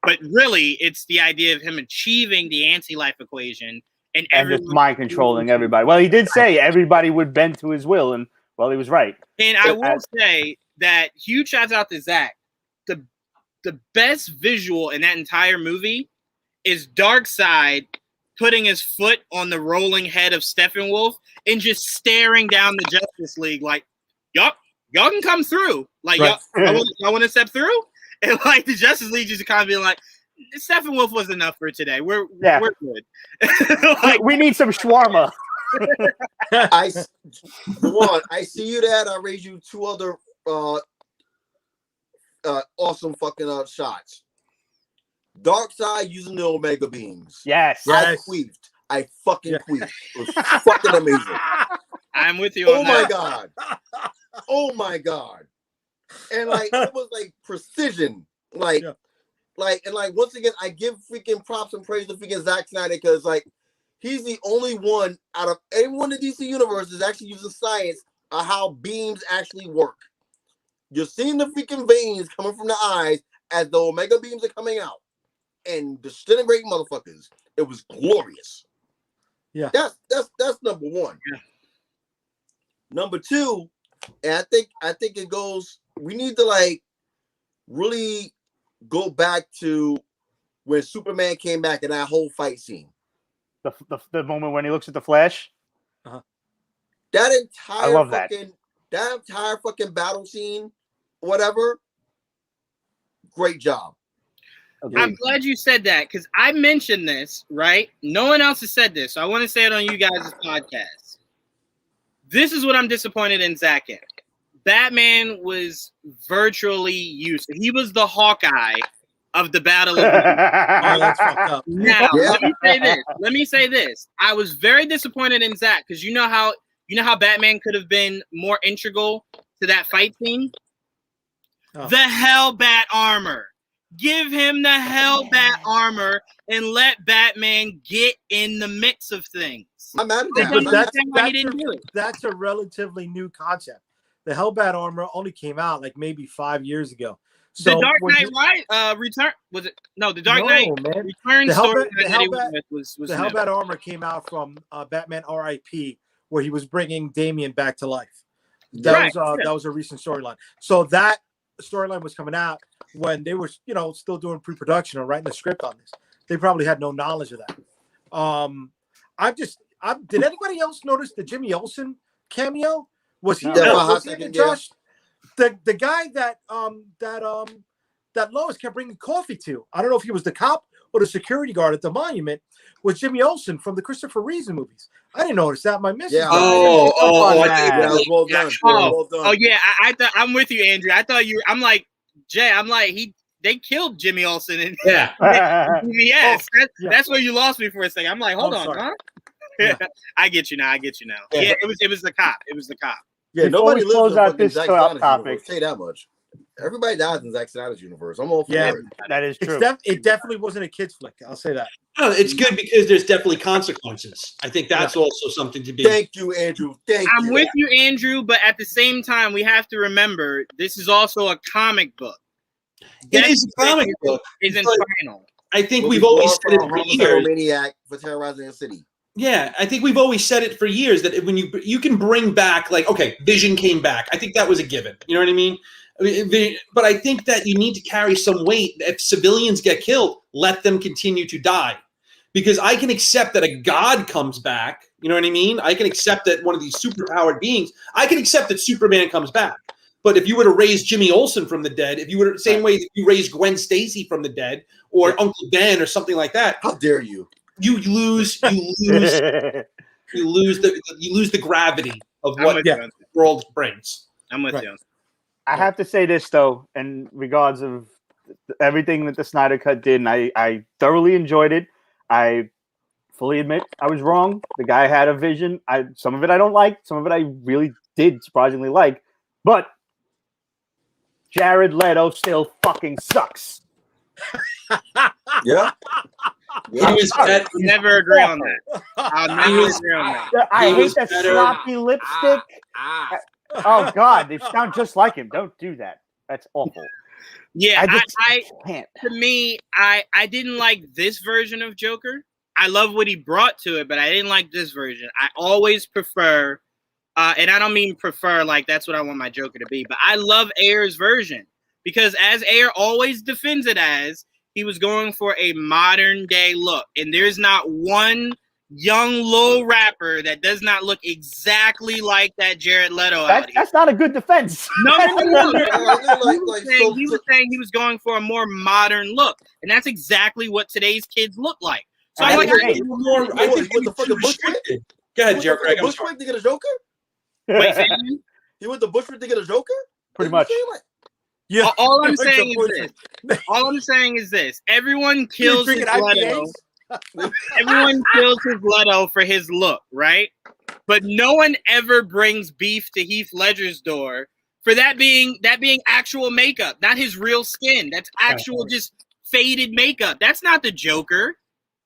But really, it's the idea of him achieving the anti-life equation and just mind controlling everybody. Well, he did say everybody would bend to his will, and well, he was right. And I will say that huge shouts out to Zack. The best visual in that entire movie is Darkseid putting his foot on the rolling head of Steppenwolf and just staring down the Justice League like, y'all can come through. Like, y'all want to step through? And like the Justice League just kind of being like, Steppenwolf was enough for today. We're good. Like, we need some shawarma. I see you that. I raise you 2 other awesome fucking shots. Darkseid using the Omega beams. Yes. I queefed. I fucking queefed. It was fucking amazing. I'm with you. Oh my god. Oh my god. And like it was like precision. Like once again, I give freaking props and praise to freaking Zack Snyder because like he's the only one out of everyone in the DC universe is actually using science of how beams actually work. You're seeing the freaking veins coming from the eyes as the Omega beams are coming out. And disintegrating motherfuckers. It was glorious. Yeah. That's number 1. Yeah. Number 2, and I think it goes, we need to like really go back to when Superman came back in that whole fight scene. The moment when he looks at the Flash. That entire I love fucking that entire fucking battle scene, whatever. Great job. Agreed. I'm glad you said that because I mentioned this, right? No one else has said this, so I want to say it on you guys' podcast. This is what I'm disappointed in Zack in. Batman was virtually useless. He was the Hawkeye of the Battle of Oh, that's fucked up. Now, Yeah. Let me say this. I was very disappointed in Zack because you know how Batman could have been more integral to that fight scene? Oh. The Hellbat armor. Give him the Hellbat armor and let Batman get in the mix of things. I'm mad at I that. don't But understand why he didn't do it. that's a relatively new concept. The Hellbat armor only came out like maybe 5 years ago. So The Dark when Knight, you- Return was it? No, the Dark No, Knight man. Return The story Hellbat- the that he Hellbat- was the new. Hellbat armor came out from Batman R.I.P., where he was bringing Damian back to life. That was a recent storyline. So that storyline was coming out when they were, still doing pre-production or writing the script on this. They probably had no knowledge of that. Did anybody else notice the Jimmy Olsen cameo? Was he? No. Was he the Josh? The guy that Lois kept bringing coffee to. I don't know if he was the cop or the security guard at the monument. Was Jimmy Olsen from the Christopher Reeve movies? I didn't notice that. My missus. Yeah. that. Well done. Oh, Well done. Oh yeah, I thought I'm with you, Andrew. I thought you. I'm like Jay. I'm like they killed Jimmy Olsen in Yeah. yes. yeah. That's where you lost me for a second. I'm like, hold on, sorry. huh? Yeah. I get you now. Yeah, it was the cop. It was the cop. Yeah, Before nobody we lives close in out fucking this Zack Snyder's topic. universe. Say that much. Everybody dies in Zack Snyder's universe. I'm all for Yeah. it. That is true. It definitely wasn't a kid's flick. I'll say that. No, it's good because there's definitely consequences. I think that's also something to be. Thank you, Andrew. Thank I'm you. with you, Andrew, but at the same time, we have to remember this is also a comic book. It is a comic book. Isn't but final. I think We'll we've be always said it for a for homicidal years. maniac for terrorizing the city. Yeah, I think we've always said it for years that when you can bring back, like, okay, Vision came back. I think that was a given. You know what I mean? But I think that you need to carry some weight. If civilians get killed, let them continue to die. Because I can accept that a god comes back. You know what I mean? I can accept that one of these superpowered beings, I can accept that Superman comes back. But if you were to raise Jimmy Olsen from the dead, if you were the same way that you raised Gwen Stacy from the dead, or Uncle Ben or something like that, How dare you? you lose the gravity of I'm what with the you. world brings. I'm with Right. you. I have to say this though, in regards of everything that the Snyder Cut did, and I thoroughly enjoyed it. I fully admit I was wrong. The guy had a vision. Some of it I don't like. Some of it I really did surprisingly like. But Jared Leto still fucking sucks. Yeah. He was better. Never agree on that. I'll never agree on that. I He hate was that better. sloppy lipstick. Oh God, they sound just like him. Don't do that. That's awful. Yeah, I can't. to me, I didn't like this version of Joker. I love what he brought to it, but I didn't like this version. I always prefer, and I don't mean prefer like that's what I want my Joker to be, but I love Ayer's version because as Ayer always defends it as, he was going for a modern day look, and there's not one young low rapper that does not look exactly like that Jared Leto out here. That's not a good defense. No. So- He was saying he was going for a more modern look, and that's exactly what today's kids look like. So I I like. agree. I think With the fucking restricted. Go ahead, Joe Craig. I'm sorry. Bushwick to get a Joker? Wait, say again? He went to Bushwick to get a Joker? Pretty What much. you saying? Yeah. All I'm saying is this. All I'm saying is this. Everyone kills his Leto. Everyone kills his Leto for his look, right? But no one ever brings beef to Heath Ledger's door for that being actual makeup, not his real skin. That's actual just faded makeup. That's not the Joker.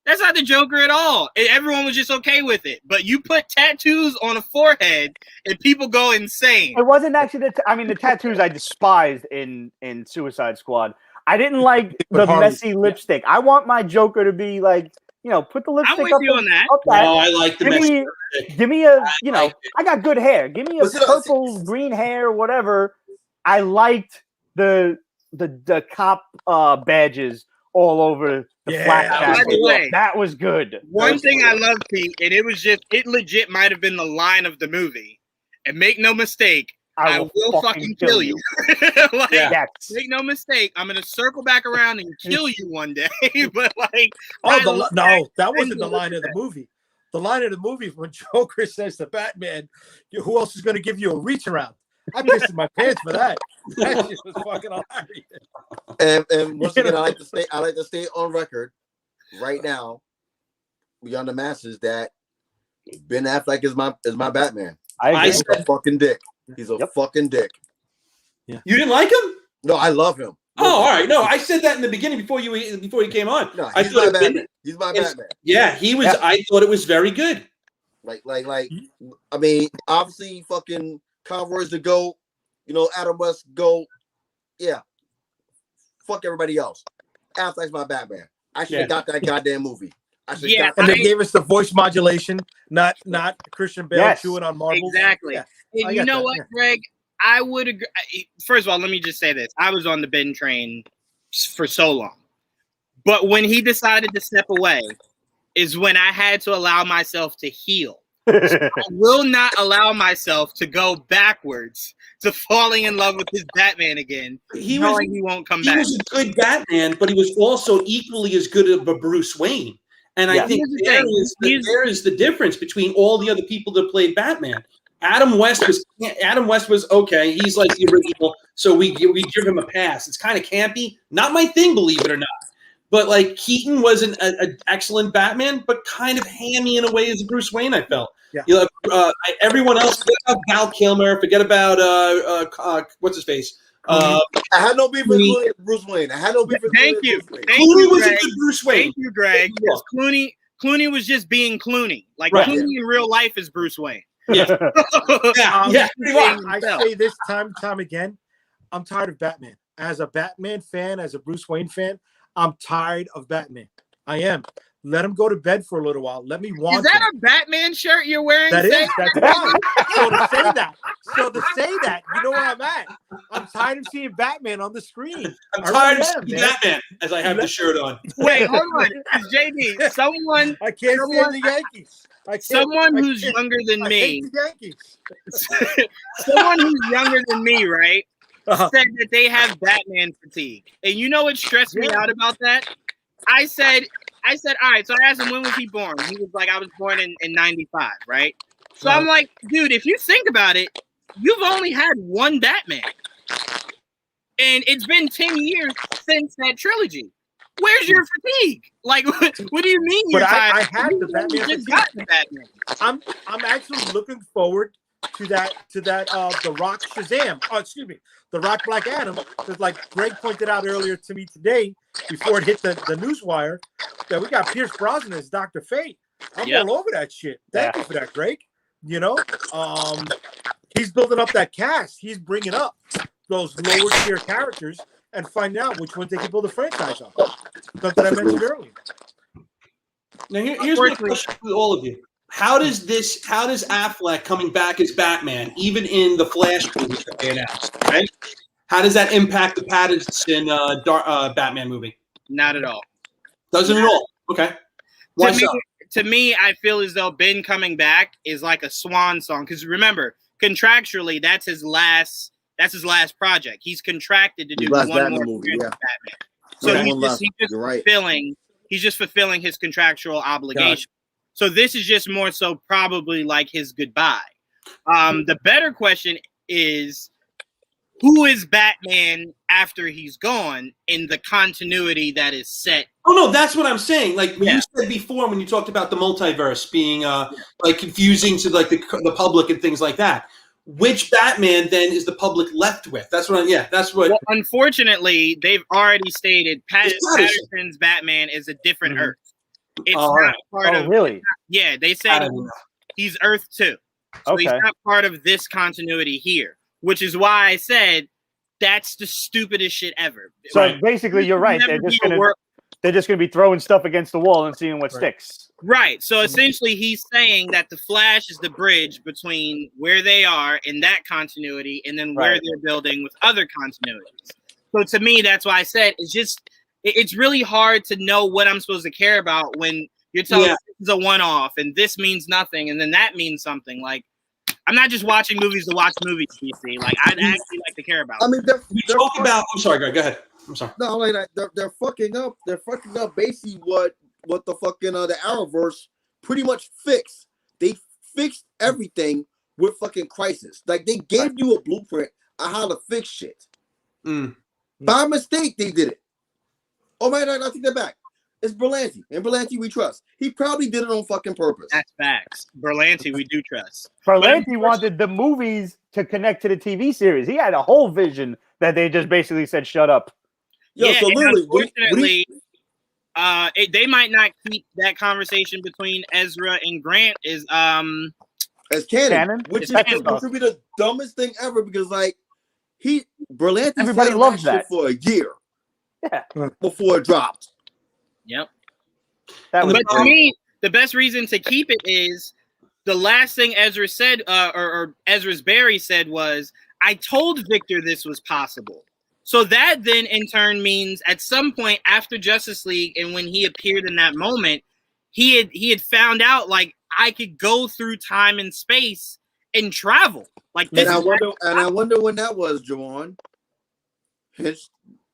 That's not the Joker at all. Everyone was just okay with it. But you put tattoos on a forehead and people go insane. It wasn't actually the tattoos I despised in Suicide Squad. I didn't like the messy lipstick. I want my Joker to be like, put the lipstick I'm with up. you on that. Up that. No, I like the message. Give me a, like I got good hair. Give me a purple, green hair, whatever. I liked the cop badges all over the flat Yeah. jacket. By the way, that was good. One thing I love, Pete, and it legit might have been the line of the movie. And make no mistake, I will fucking kill you. Like, Yes. make no mistake, I'm gonna circle back around and kill you one day. But like, that wasn't the line of the movie. The line of the movie when Joker says to Batman, "Who else is going to give you a reach around?" I pissed in my pants for that. That shit was fucking hilarious. And once again, I like to stay on record right now, beyond the masses, that Ben Affleck is my Batman. He's a fucking dick. He's a fucking dick. Yeah. You didn't like him? No, I love him. Oh, all right. No, I said that in the beginning before you came on. No, I he's my Batman. He's my Batman. Yeah, he was. Yeah. I thought it was very good. Like. I mean, obviously, fucking Conroy's the GOAT. You know, Adam West GOAT. Yeah. Fuck everybody else. Affleck's my Batman. I should have got that goddamn movie. And they gave us the voice modulation, not Christian Bale chewing on marbles. Exactly. Yeah. And you know what, Greg? I would agree. First of all, let me just say this. I was on the Ben train for so long. But when he decided to step away is when I had to allow myself to heal. So I will not allow myself to go backwards to falling in love with his Batman again. He won't come back. He was a good Batman, but he was also equally as good of a Bruce Wayne. And I think there is the difference between all the other people that played Batman. Adam West was okay. He's like the original, so we give him a pass. It's kind of campy, not my thing, believe it or not. But like Keaton was an excellent Batman, but kind of hammy in a way as a Bruce Wayne. I felt. Yeah. You know, everyone else, forget about Val Kilmer. Forget about what's his face. I had no beef with Bruce Wayne. I had no beef with Thank you. Clooney was a good Bruce Wayne. Thank you, Greg. Clooney was just being Clooney. Like Clooney in real life is Bruce Wayne. Yeah. I say this time again. I'm tired of Batman. As a Batman fan, as a Bruce Wayne fan, I'm tired of Batman. I am. Let him go to bed for a little while. Let me want. Is that a Batman shirt you're wearing? That is. That's right. So to say that, you know where I'm at. I'm tired of seeing Batman on the screen. I'm tired of seeing Batman as I have the shirt on. Wait, hold on, JD. I can't stand the Yankees. Someone who's younger than me. Someone who's younger than me, right? Said that they have Batman fatigue. And you know what stressed me out about that? I said, all right. So I asked him, when was he born? He was like, I was born in 95, right? So I'm like, dude, if you think about it, you've only had one Batman. And it's been 10 years since that trilogy. Where's your fatigue? Like, what do you mean you're tired? I had the Batman. Just got the Batman. I'm actually looking forward to that The Rock Shazam. Oh, excuse me, The Rock Black Adam. Because like Greg pointed out earlier to me today, before it hit the news wire, that we got Pierce Brosnan as Dr.Fate. I'm all over that shit. Thank you for that, Greg. You know, he's building up that cast. He's bringing up those lower tier characters and find out which ones they can build a franchise on. Something I mentioned earlier. Now here's my question with all of you. How does Affleck coming back as Batman, even in the Flash movie that they announced, right? How does that impact the Pattinson Batman movie? Not at all. Doesn't at all. Okay. To me, I feel as though Ben coming back is like a swan song. Because remember, contractually, that's his last project. He's contracted to do one more movie. Yeah. Batman. So he's just fulfilling his contractual obligation. So this is just more so probably like his goodbye. The better question is, who is Batman after he's gone in the continuity that is set? Oh no, that's what I'm saying. Like you said before when you talked about the multiverse being like confusing to like the public and things like that. Which Batman then is the public left with? That's what. Well, unfortunately, they've already stated Patterson's Batman is a different Earth. It's not part of. Really? Yeah, they said he's Earth 2, so he's not part of this continuity here. Which is why I said that's the stupidest shit ever. So basically, you're right. They're just gonna be throwing stuff against the wall and seeing what sticks. Right. So essentially, he's saying that the Flash is the bridge between where they are in that continuity and then where they're building with other continuities. So to me, that's why I said it's really hard to know what I'm supposed to care about when you're telling me this is a one-off and this means nothing and then that means something. Like, I'm not just watching movies to watch movies, PC. Like, I'd actually like to care about. I mean, I'm sorry, Greg. Go ahead. I'm sorry. No, like they're fucking up. They're fucking up basically what the fucking the Arrowverse pretty much fixed. They fixed everything with fucking Crisis. Like they gave you a blueprint on how to fix shit. By mistake, they did it. Oh my God, I take that back. It's Berlanti, and Berlanti we trust. He probably did it on fucking purpose. That's facts. Berlanti, we do trust. Berlanti wanted the movies to connect to the TV series. He had a whole vision that they just basically said, "Shut up." Yo, Yeah, so and literally, unfortunately, they might not keep that conversation between Ezra and Grant as canon, which It's would be the dumbest thing ever because like Berlanti everybody said loves that that shit for a year. Yeah. Before it dropped. Yep. That was But to me, the best reason to keep it is the last thing Ezra said, or Ezra's Barry said was, "I told Victor this was possible." So that then in turn means at some point after Justice League and when he appeared in that moment, he had found out like I could go through time and space and travel. Like this. And I wonder when that was, Juwan.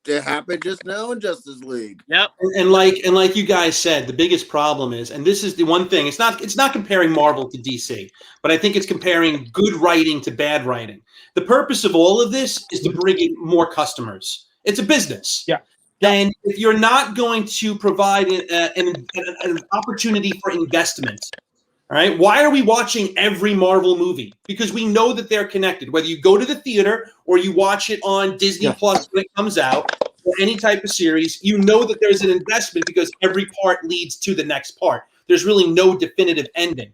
It happened just now in Justice League. Yep. And like you guys said, the biggest problem is, and this is the one thing, it's not comparing Marvel to DC, but I think it's comparing good writing to bad writing. The purpose of all of this is to bring in more customers. It's a business. Yeah. And if you're not going to provide an opportunity for investment, all right, why are we watching every Marvel movie? Because we know that they're connected. Whether you go to the theater or you watch it on Disney Plus when it comes out, or any type of series, you know that there's an investment because every part leads to the next part. There's really no definitive ending.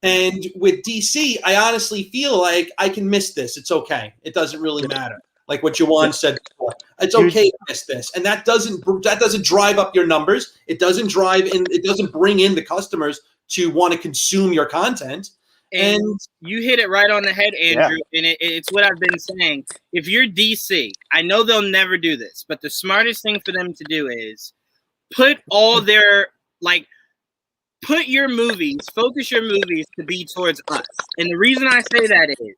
And with DC, I honestly feel like I can miss this. It's okay. It doesn't really matter. Like what Juwan said before. It's okay to miss this. And that doesn't drive up your numbers. It doesn't bring in the customers to want to consume your content. And you hit it right on the head, Andrew. Yeah. And it's what I've been saying. If you're DC, I know they'll never do this, but the smartest thing for them to do is put your movies, focus your movies to be towards us. And the reason I say that is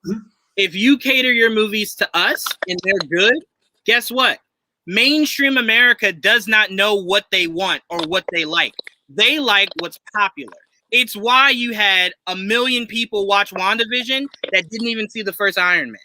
if you cater your movies to us and they're good, guess what? Mainstream America does not know what they want or what they like. They like what's popular. It's why you had 1 million people watch WandaVision that didn't even see the first Iron Man.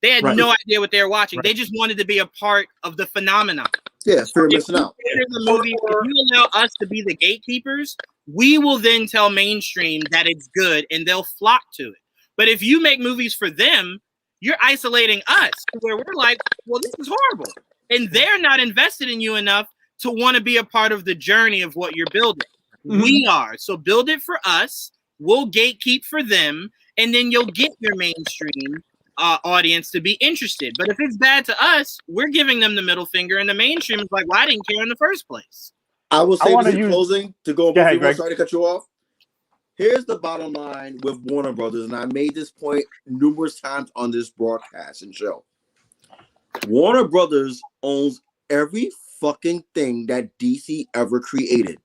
They had no idea what they were watching. They just wanted to be a part of the phenomenon. Yeah, fear of missing out. If you allow us to be the gatekeepers, we will then tell mainstream that it's good and they'll flock to it. But if you make movies for them, you're isolating us to where we're like, well, this is horrible. And they're not invested in you enough to want to be a part of the journey of what you're building. We are. So build it for us. We'll gatekeep for them. And then you'll get your mainstream audience to be interested. But if it's bad to us, we're giving them the middle finger. And the mainstream is like, well, I didn't care in the first place. I will say this in closing to go over. Sorry to cut you off. Here's the bottom line with Warner Brothers. And I made this point numerous times on this broadcast and show. Warner Brothers owns every fucking thing that DC ever created.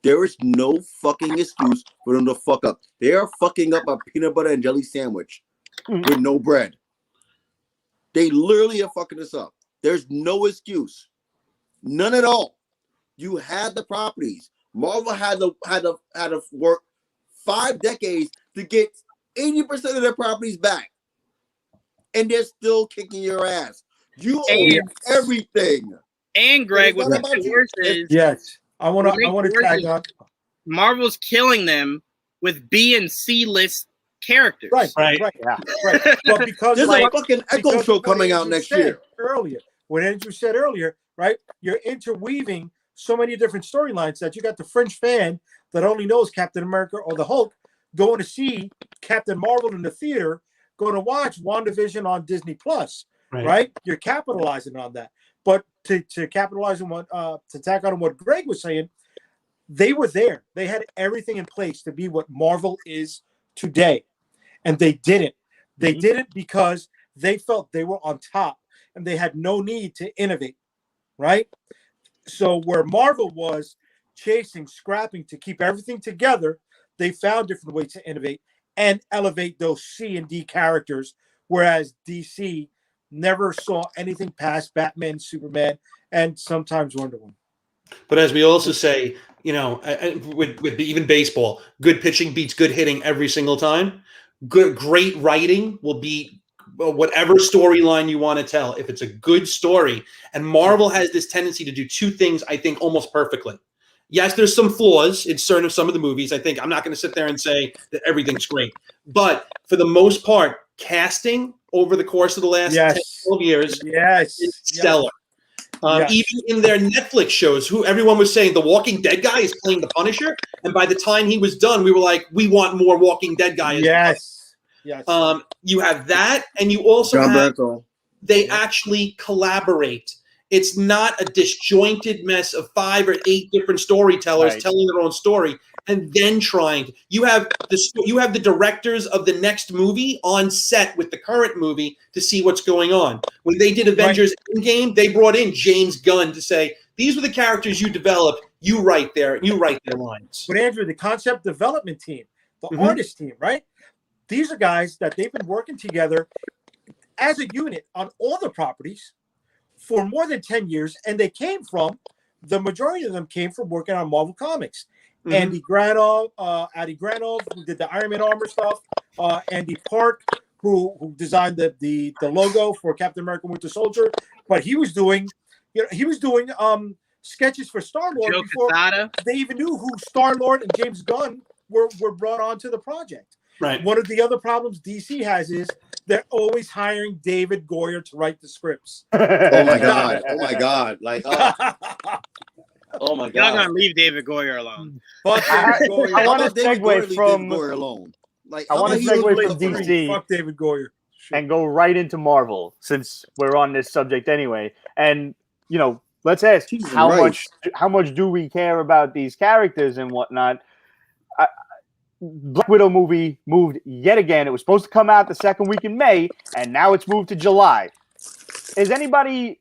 There is no fucking excuse for them to fuck up. They are fucking up a peanut butter and jelly sandwich with no bread. They literally are fucking this up. There's no excuse. None at all. You had the properties. Marvel had to work 5 decades to get 80% of their properties back. And they're still kicking your ass. You own everything. And Greg, what yes. I want to tag on. Marvel's killing them with B and C list characters. Right. But because there's a fucking Echo show coming out next year. When Andrew said earlier, right? You're interweaving so many different storylines that you got the French fan that only knows Captain America or the Hulk going to see Captain Marvel in the theater, going to watch WandaVision on Disney Plus. Right? You're capitalizing on that. But to capitalize on what to tack on what Greg was saying, they were there. They had everything in place to be what Marvel is today. And they didn't. They didn't because they felt they were on top and they had no need to innovate. Right? So where Marvel was chasing, scrapping to keep everything together, they found different ways to innovate and elevate those C and D characters, whereas DC never saw anything past Batman, Superman, and sometimes Wonder Woman. But as we also say, with even baseball, good pitching beats good hitting every single time. great writing will be whatever storyline you want to tell. If it's a good story, and Marvel has this tendency to do two things, I think, almost perfectly. Yes, there's some flaws in some of the movies. I think I'm not going to sit there and say that everything's great, but for the most part, casting over the course of the last 10, 12 years is stellar. Even in their Netflix shows, who everyone was saying the Walking Dead guy is playing the Punisher, and by the time he was done, we were like, we want more Walking Dead guys. Yes. You have that, and you also have they actually collaborate. It's not a disjointed mess of 5 or 8 different storytellers telling their own story and then trying to. You have the directors of the next movie on set with the current movie to see what's going on. When they did Avengers Endgame, they brought in James Gunn to say, these were the characters you developed. You write their lines. But Andrew, the concept development team, the artist team, right? These are guys that they've been working together as a unit on all the properties for more than 10 years, and the majority of them came from working on Marvel Comics. Andy Granov, who did the Iron Man armor stuff, Andy Park, who designed the logo for Captain America Winter Soldier, but he was doing sketches for Star-Lord before they even knew who Star-Lord and James Gunn were brought onto the project. Right. One of the other problems DC has is they're always hiring David Goyer to write the scripts. Oh my god! Oh my god! Like, oh my god! Y'all gonna leave David Goyer alone? I want to segue from Goyer alone. Like, I want to segue from DC. Fuck David Goyer. And go right into Marvel since we're on this subject anyway. And let's ask how much do we care about these characters and whatnot? Black Widow movie moved yet again. It was supposed to come out the second week in May, and now it's moved to July. Is anybody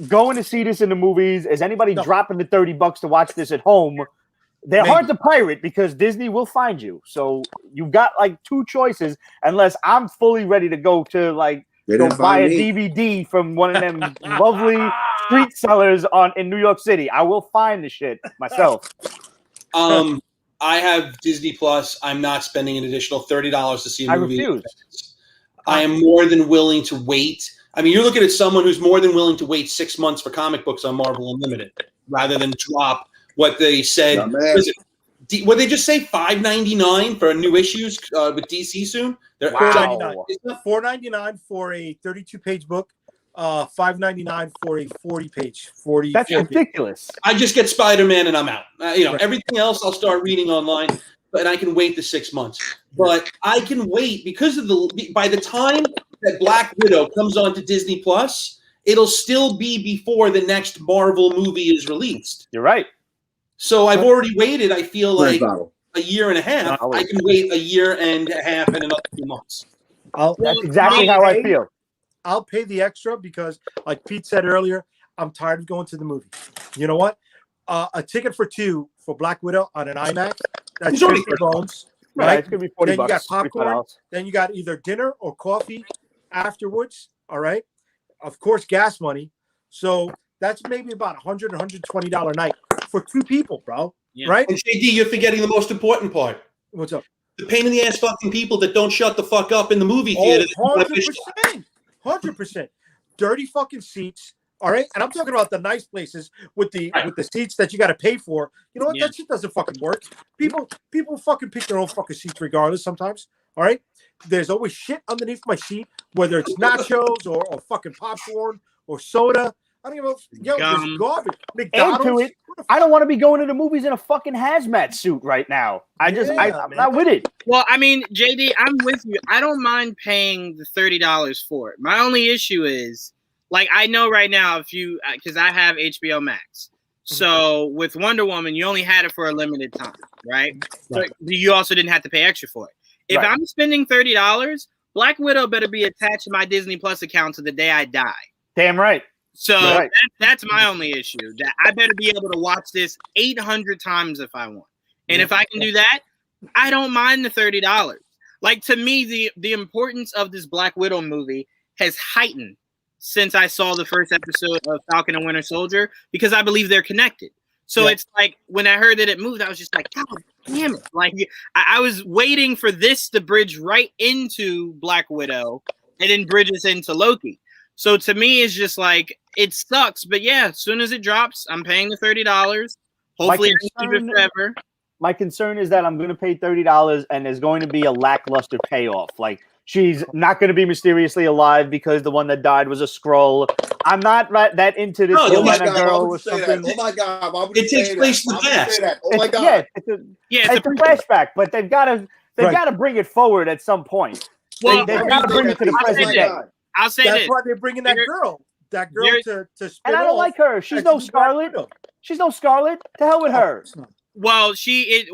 going to see this in the movies? Is anybody dropping the $30 to watch this at home? They're hard to pirate because Disney will find you. So you've got like 2 choices, unless I'm fully ready to go to go buy a DVD from one of them lovely street sellers in New York City. I will find the shit myself. I have Disney Plus. I'm not spending an additional $30 to see a movie. I refuse. I am more than willing to wait. I mean, you're looking at someone who's more than willing to wait 6 months for comic books on Marvel Unlimited rather than drop what they said. What they just say, $5.99 for new issues with DC soon? They're $4.99 for a 32-page book. $5.99 for a 40-page. That's ridiculous. I just get Spider-Man and I'm out. Everything else I'll start reading online, and I can wait the 6 months. But I can wait because of by the time that Black Widow comes onto Disney Plus, it'll still be before the next Marvel movie is released. You're right. So I've already waited. I feel like a year and a half. I can wait a year and a half and another 2 months. That's exactly how I feel. I'll pay the extra because, like Pete said earlier, I'm tired of going to the movie. You know what? A ticket for 2 for Black Widow on an IMAX, that's 50 bones. Right? It's going to be $40. Then you got popcorn. Then you got either dinner or coffee afterwards. All right? Of course, gas money. So that's maybe about $100, $120 a night for 2 people, bro. Yeah. Right? And JD, you're forgetting the most important part. What's up? The pain in the ass fucking people that don't shut the fuck up in the movie theater. 100%. Dirty fucking seats. All right. And I'm talking about the nice places with the seats that you got to pay for. You know what? That shit doesn't fucking work. People fucking pick their own fucking seats regardless sometimes. All right. There's always shit underneath my seat, whether it's nachos or fucking popcorn or soda. I don't even know. There's garbage. McDonald's. And to it, I don't want to be going to the movies in a fucking hazmat suit right now. I'm not with it. Well, I mean, JD, I'm with you. I don't mind paying the $30 for it. My only issue is, I know right now because I have HBO Max. So with Wonder Woman, you only had it for a limited time, right? So you also didn't have to pay extra for it. If I'm spending $30, Black Widow better be attached to my Disney Plus account to the day I die. Damn right. So that's my only issue. That I better be able to watch this 800 times if I want. And if I can do that, I don't mind the $30. To me, the importance of this Black Widow movie has heightened since I saw the first episode of Falcon and Winter Soldier because I believe they're connected. So it's when I heard that it moved, I was just like, God damn it! Like I was waiting for this to bridge right into Black Widow, and then bridges into Loki. So to me, it's just like it sucks. But yeah, as soon as it drops, I'm paying the $30. Hopefully, I can keep it forever. My concern is that I'm going to pay $30 and there's going to be a lackluster payoff. Like, she's not going to be mysteriously alive because the one that died was a Skrull. I'm not that into this girl or something. Oh my God! Why would it takes place in the past. Oh my God! It's a flashback, but they've got to bring it forward at some point. Well, they've got to bring it to the present day. I'll say That's this. why they're bringing that girl to spin and I don't like her. She's no Scarlet. She's no Scarlet. To hell with her. Well, she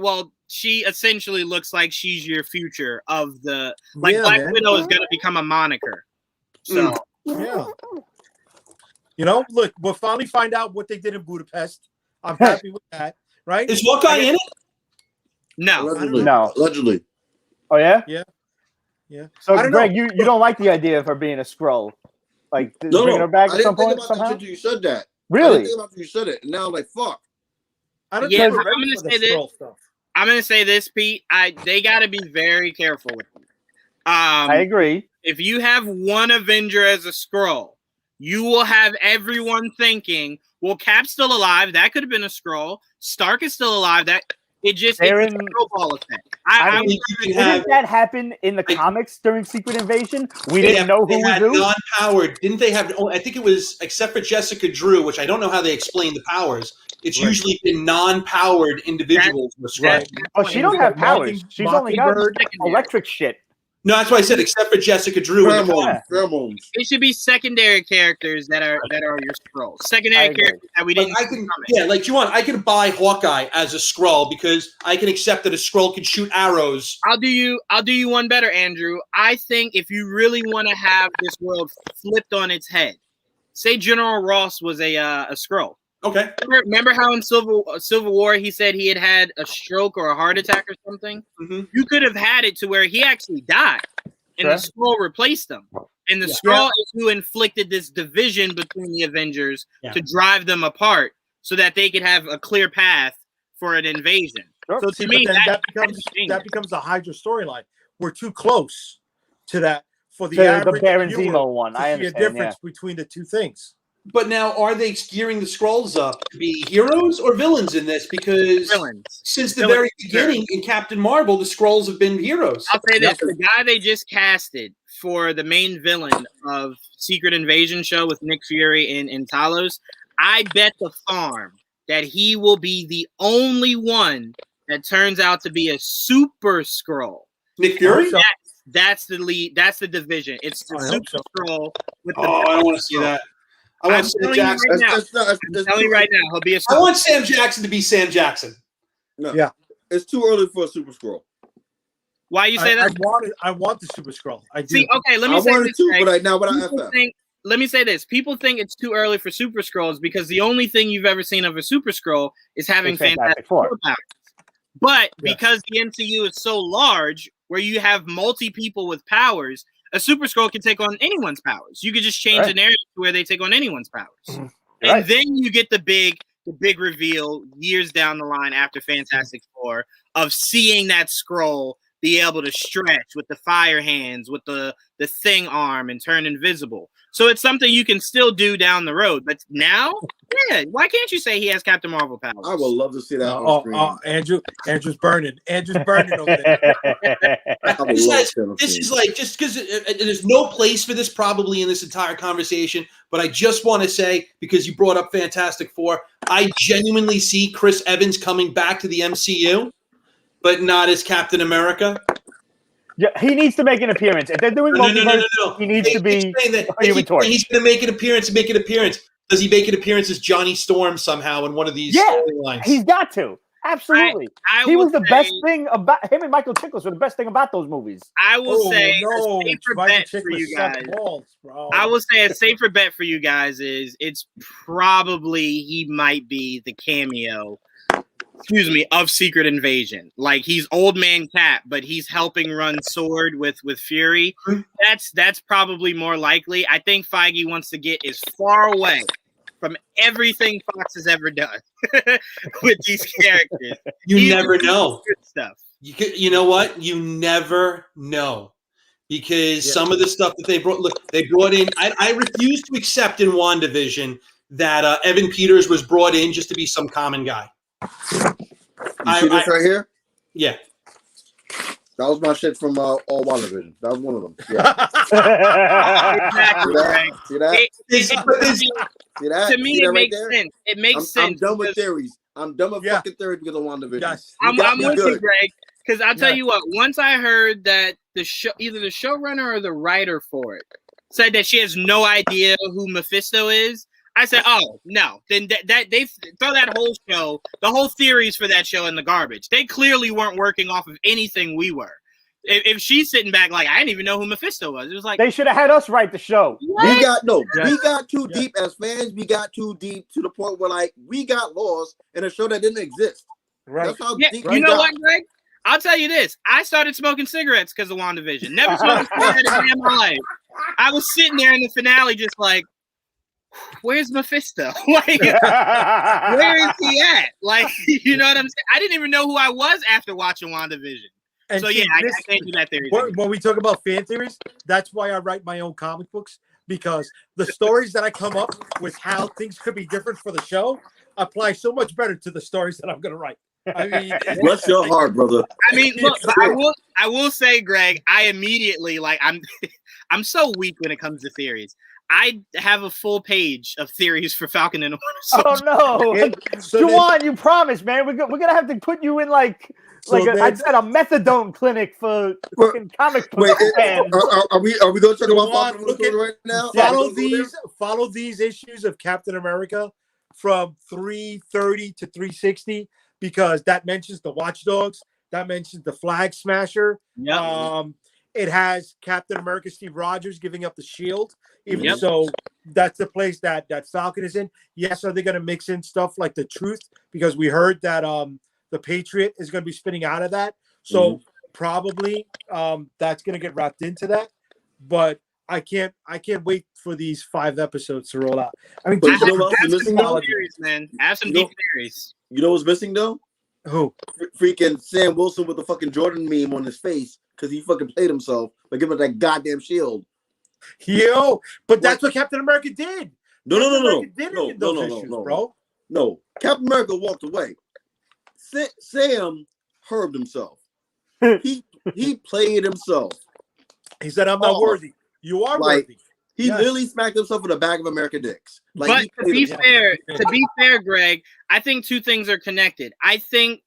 essentially looks like she's your future of the Black Widow is going to become a moniker. So yeah, look, we'll finally find out what they did in Budapest. I'm happy with that. Right? Is Hawkeye in it? No, Allegedly. Oh yeah. Yeah. So Greg, you don't like the idea of her being a Skrull, like bringing her back at some point somehow? You said that. Really? I didn't think about you said it. And now I'm like, fuck. I'm going to say this. I'm going to say this, Pete. They got to be very careful with it. I agree. If you have one Avenger as a Skrull, you will have everyone thinking, well, Cap's still alive. That could have been a Skrull. Stark is still alive. It's a snowball effect. Didn't that happen in the comics during Secret Invasion? We didn't know who was who. Non-powered. Didn't they have? I think it was, except for Jessica Drew, which I don't know how they explain the powers. It's usually been non-powered individuals. Oh, she don't have powers. She's only got electric shit. No, that's why I said except for Jessica Drew. Pheromones. It should be secondary characters that are your Skrulls. Secondary characters that we didn't. I can buy Hawkeye as a Skrull because I can accept that a Skrull can shoot arrows. I'll do you one better, Andrew. I think if you really want to have this world flipped on its head, say General Ross was a Skrull. Okay. Remember how in Civil War he said he had a stroke or a heart attack or something? Mm-hmm. You could have had it to where he actually died, and the Skrull replaced him. And the Skrull is who inflicted this division between the Avengers to drive them apart, so that they could have a clear path for an invasion. Sure. So to me, that becomes the Hydra storyline. We're too close to that for the Baron Zemo one. I understand. See a difference between the two things. But now, are they gearing the Skrulls up to be heroes or villains in this? Because since the very beginning in Captain Marvel, the Skrulls have been heroes. I'll say this: the guy they just casted for the main villain of Secret Invasion show with Nick Fury and Talos, I bet the farm that he will be the only one that turns out to be a super Skrull. Nick Fury? That's the lead. That's the division. It's the super Skrull. I don't want to see that. I want Sam Jackson. I'm telling you right now, he'll be a Skrull. I want Sam Jackson to be Sam Jackson. No. Yeah. It's too early for a Super Skrull. Why you say that? I want the Super Skrull. I do. See, okay, let me say this. Too, but let me say this. People think it's too early for Super Skrulls because the only thing you've ever seen of a Super Skrull is having Fantastic Four powers. But because the MCU is so large, where you have multi-people with powers, a Super Skrull can take on anyone's powers. You could just change an area to where they take on anyone's powers. And then you get the big reveal years down the line after Fantastic Four of seeing that Skrull be able to stretch with the fire hands, with the thing arm, and turn invisible. So it's something you can still do down the road. But now, why can't you say he has Captain Marvel powers? I would love to see that on screen. Andrew's burning. Andrew's burning over there. This is like, just because there's no place for this probably in this entire conversation, but I just want to say, because you brought up Fantastic Four, I genuinely see Chris Evans coming back to the MCU, but not as Captain America. Yeah, he needs to make an appearance. If they're doing multiverse, he needs to be. He's going to make an appearance. Does he make an appearance as Johnny Storm somehow in one of these storylines? He's got to. Absolutely. He was the best thing about him, and Michael Chiklis were the best thing about those movies. I will say a safer bet for you guys. I will say a safer bet for you guys is it's probably he might be the cameo. Of Secret Invasion. Like he's old man Cap, but he's helping run Sword with Fury. That's probably more likely. I think Feige wants to get as far away from everything Fox has ever done with these characters. You never know. Good stuff. You know what? You never know. Because some of the stuff that they brought in. I refuse to accept in WandaVision that Evan Peters was brought in just to be some common guy. You see this right here? Yeah. That was my shit from all WandaVision. That was one of them. Yeah. Exactly. See that? See that? To me, See that it right makes there? sense. It makes sense. I'm done with theories. I'm done with fucking theories because of WandaVision. Yes. I'm with you, Greg. Because I'll tell Yeah. you what. Once I heard that the show, either the showrunner or the writer for it, said that she has no idea who Mephisto is, I said, "Oh no!" Then that they throw that whole show, the whole theories for that show in the garbage. They clearly weren't working off of anything we were. If she's sitting back like I didn't even know who Mephisto was, it was like they should have had us write the show. We got Yes. we got too Yes. deep as fans. We got too deep to the point where like we got lost in a show that didn't exist. Right. That's how Yeah, deep you we know got. what, Greg? I'll tell you this. I started smoking cigarettes because of WandaVision. Never smoked a cigarette in my life. I was sitting there in the finale just like, where's Mephisto? Like, where is he at? Like, you know what I'm saying? I didn't even know who I was after watching WandaVision. And So, see, yeah, I this- can't do that theory. when we talk about fan theories, that's why I write my own comic books, because the stories that I come up with how things could be different for the show apply so much better to the stories that I'm going to write. I mean, Bless your heart, brother. I mean, look, but I will say, Greg, I immediately I'm so weak when it comes to theories. I have a full page of theories for Falcon and the Winter Soldier. Oh no, so Juwan, you promised, man. We're gonna have to put you in like So I that's- said, a methadone clinic for fucking comic book Wait, fans. are we going to talk about Juwan, Falcon look at- right now? follow these issues of Captain America from 330 to 360, because that mentions the Watchdogs, that mentions the Flag Smasher. Yep. It has Captain America Steve Rogers giving up the shield. Even Yep. so, that's the place that Falcon is in. Yes, are they going to mix in stuff like the Truth? Because we heard that the Patriot is going to be spinning out of that. So probably that's going to get wrapped into that. But I can't wait for these 5 episodes to roll out. I mean, But Jesus, you know what else is that's missing, the though? quality. Theories, man. I have some You deep know- theories. You know what's missing though? Who? Freaking Sam Wilson with the fucking Jordan meme on his face because he fucking played himself by giving that goddamn shield. Yo, but that's what Captain America did. No, Captain America did it no, in those no, issues, no. bro. No, Captain America walked away. Sam herbed himself. He played himself. He said, "I'm not Oh, worthy. You are like, worthy." He Yes. literally smacked himself in the back of America dicks. Like, But he to played be himself. fair, Greg, I think two things are connected. I think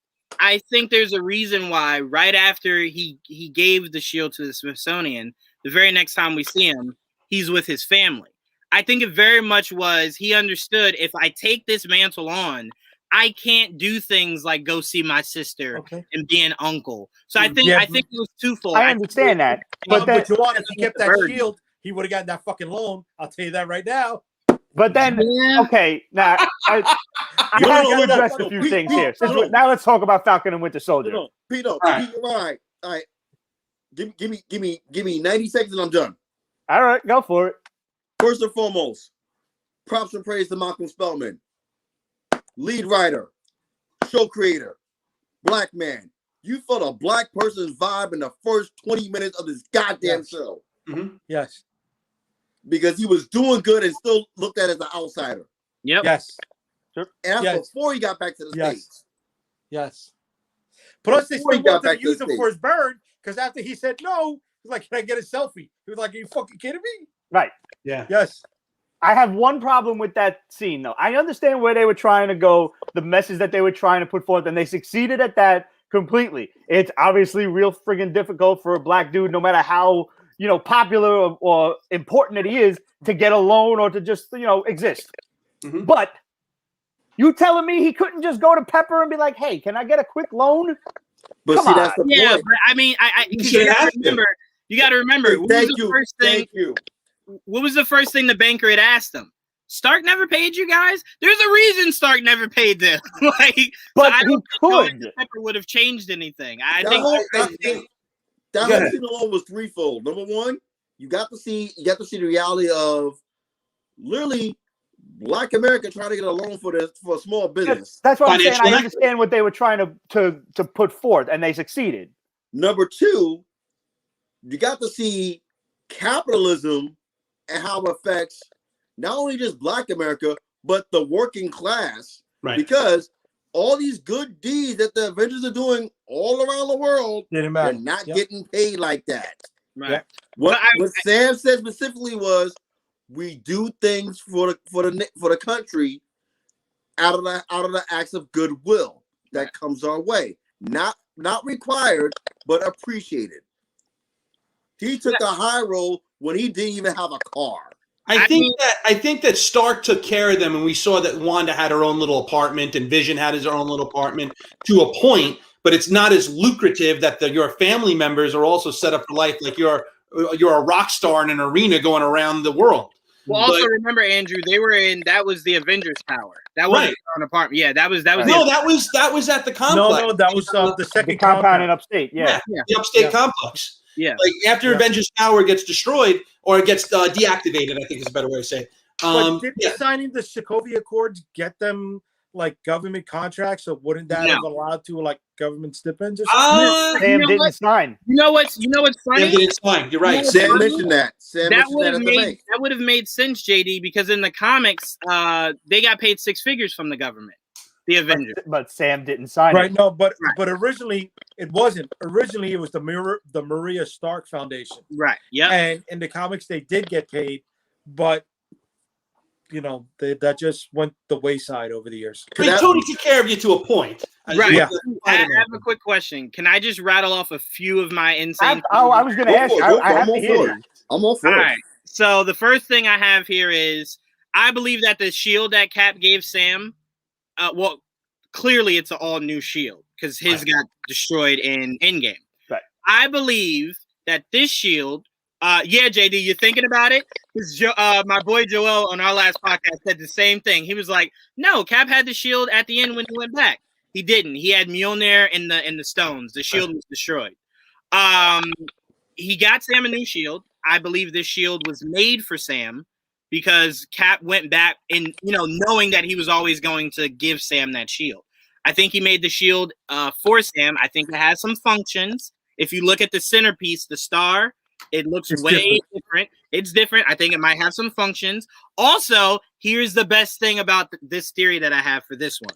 there's a reason why right after he gave the shield to the Smithsonian, the very next time we see him, he's with his family. I think it very much was he understood, if I take this mantle on, I can't do things like go see my sister Okay. and be an uncle. So I think Yeah, it was twofold. I understand that, but But then, Juwan, if he kept that Burden. shield, he would have gotten that fucking loan. I'll tell you that right now. okay, now I No, gotta no, no, address no, a few no, things no, here. no. Now let's talk about Falcon and Winter Soldier. No, Pete, all right. all right. Give me 90 seconds and I'm done. All right, go for it. First and foremost, props and praise to Malcolm Spellman, lead writer, show creator, black man. You felt a black person's vibe in the first 20 minutes of this goddamn Yes. show Yes. because he was doing good and still looked at as an outsider. Yep. Yes. And that's Yes. before he got back to the Yes. States. Yes. Plus, they Before he still got wanted back to to use the him States. for his burn, because after he said no, he was like, "Can I get a selfie?" He was like, "Are you fucking kidding me?" Right. Yeah. Yes. I have one problem with that scene, though. I understand where they were trying to go, the message that they were trying to put forth, and they succeeded at that completely. It's obviously real friggin' difficult for a black dude, no matter how popular or important that he is, to get a loan or to just exist. Mhm. But you telling me he couldn't just go to Pepper and be like, "Hey, can I get a quick loan?" But Come see, on. that's the Yeah, point. but I mean, You 'cause should you gotta have to. remember. You got to remember. What was Thank the you. first thing? Thank you. What was the first thing the banker had asked him? Stark never paid you guys. There's a reason Stark never paid them. But I he don't think going could. to Pepper would have changed anything. I That think whole, the that, first thing- that Go whole ahead. scene alone was threefold. Number one, you got to see the reality of literally Black America trying to get a loan for a small business. That's what I'm saying. Financial I understand what they were trying to put forth, and they succeeded. Number two, you got to see capitalism and how it affects not only just Black America, but the working class. Right. Because all these good deeds that the Avengers are doing all around the world, Didn't they're matter. not Yep. getting paid like that. Right. What But Sam said specifically was, we do things for the country out of the acts of goodwill that comes our way. Not required, but appreciated. He took a high road when he didn't even have a car. I think that Stark took care of them, and we saw that Wanda had her own little apartment, and Vision had his own little apartment to a point. But it's not as lucrative that your family members are also set up for life. Like you're a rock star in an arena going around the world. Well, also remember, Andrew, that was the Avengers Tower. That wasn't an apartment. Yeah, that was. No, that was at the complex. No, that was the second compound in upstate. Yeah. The upstate complex. Yeah. Like after Avengers Tower gets destroyed or it gets deactivated, I think is a better way to say it. But didn't signing the Sokovia Accords get them like government contracts? So wouldn't that have allowed to like government stipends or something? Sam didn't sign. You know what's funny? Sam didn't sign. You're right. Sam mentioned that. That would have made sense, JD, because in the comics, they got paid 6 figures from the government. The Avengers. But Sam didn't sign Right, it. no, but originally it wasn't. Originally it was the Maria Stark Foundation. Right. Yeah. And in the comics they did get paid, but you know, that just went the wayside over the years. I mean, Tony took care of you to a point. Right. Yeah. I have a quick question. Can I just rattle off a few of my insane? I was going to ask you. I have to hear it. I'm all for it. All right. So the first thing I have here is I believe that the shield that Cap gave Sam, well, clearly it's an all new shield because his got destroyed in Endgame. Right. I believe that this shield, yeah, JD, you're thinking about it? Because my boy Joel on our last podcast said the same thing. He was like, "No, Cap had the shield at the end when he went back. He didn't. He had Mjolnir in the stones. The shield was destroyed. He got Sam a new shield. I believe this shield was made for Sam because Cap went back and knowing that he was always going to give Sam that shield. I think he made the shield for Sam. I think it has some functions. If you look at the centerpiece, the star, it looks way different. It's different. I think it might have some functions. Also, here's the best thing about this theory that I have for this one.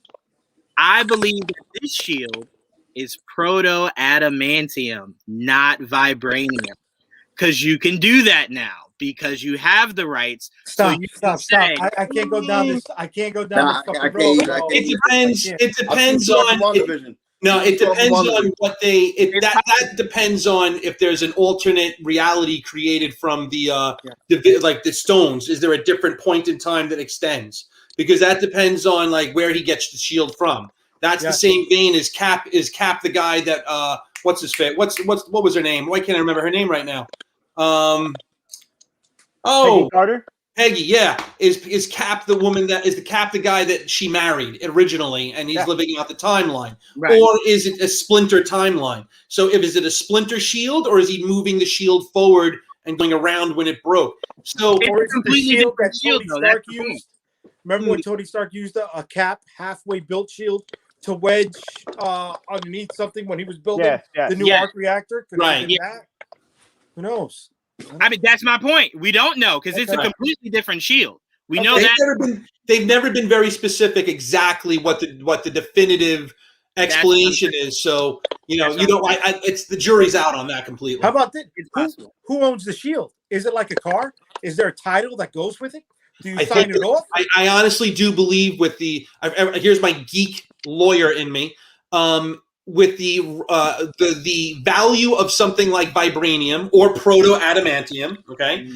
I believe that this shield is proto-adamantium, not vibranium. Because you can do that now. Because you have the rights. Stop. I can't go down this. I can't go down this fucking road. It depends. It depends on. No, it depends on what that depends on if there's an alternate reality created from the like the stones. Is there a different point in time that extends? Because that depends on like where he gets the shield from. That's the same vein as Cap. Is Cap the guy that what's his face? What was her name? Why can't I remember her name right now? Peggy Carter? Peggy, yeah. Is Cap the woman the Cap the guy that she married originally and he's living out the timeline? Right. Or is it a splinter timeline? So is it a splinter shield or is he moving the shield forward and going around when it broke? So or is it the shield that Tony Stark used? Remember when Tony Stark used a Cap halfway built shield to wedge underneath something when he was building the new arc reactor? Right. Who knows? I mean, that's my point. We don't know because it's a completely different shield. We know they've never been very specific exactly what the definitive explanation is. So it's the jury's out on that completely. How about this? Who owns the shield? Is it like a car? Is there a title that goes with it? Do you sign it off? I honestly do believe with here's my geek lawyer in me. With the value of something like vibranium or proto-adamantium, okay?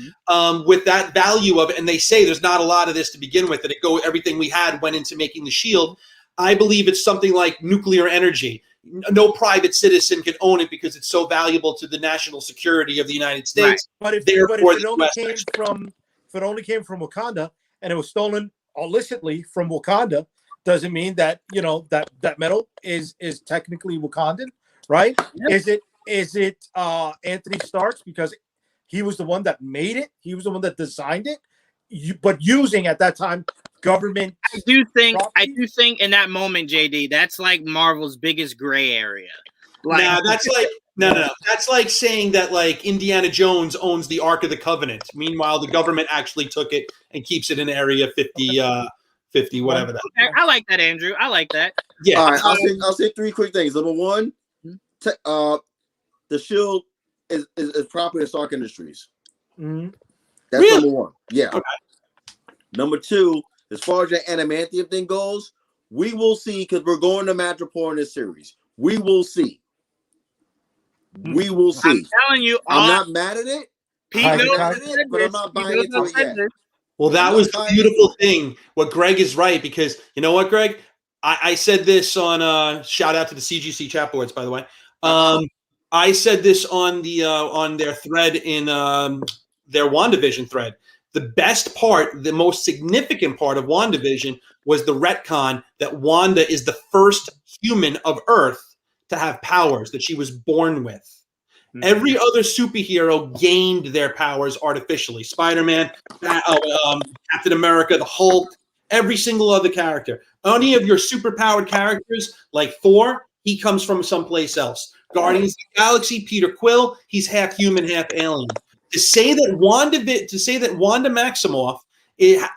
With that value of it, and they say there's not a lot of this to begin with, that everything we had went into making the shield. I believe it's something like nuclear energy. No private citizen can own it because it's so valuable to the national security of the United States. Right. But if it only came from Wakanda and it was stolen illicitly from Wakanda, doesn't mean that that metal is technically Wakandan, right? Yep. Is it Anthony Stark's because he was the one that made it? He was the one that designed it, but using at that time government. I do think in that moment, JD, that's like Marvel's biggest gray area. Like, No, that's like no. That's like saying that like Indiana Jones owns the Ark of the Covenant. Meanwhile, the government actually took it and keeps it in Area 50, whatever that. Okay, I like that, Andrew. I like that. Yeah. All right, I'll say three quick things. Number one, the shield is property of Stark Industries. Mm-hmm. That's Really? number one. Yeah. Okay. Number two, as far as the adamantium thing goes, we will see because we're going to Madripoor in this series. We will see. We will see. I'm telling you, I'm not mad at it. Pete I'm Mills not said mad at it, but I'm not buying into it yet. Well, that was the beautiful thing. What Greg is right, because you know what, Greg? I said this on shout out to the CGC chat boards, by the way. I said this on the on their thread in their WandaVision thread. The best part, the most significant part of WandaVision was the retcon that Wanda is the first human of Earth to have powers that she was born with. Mm-hmm. Every other superhero gained their powers artificially. Spider-Man, Captain America, the Hulk, every single other character. Any of your superpowered characters, like Thor, he comes from someplace else. Guardians of the Galaxy, Peter Quill, he's half human, half alien. To say that Wanda Maximoff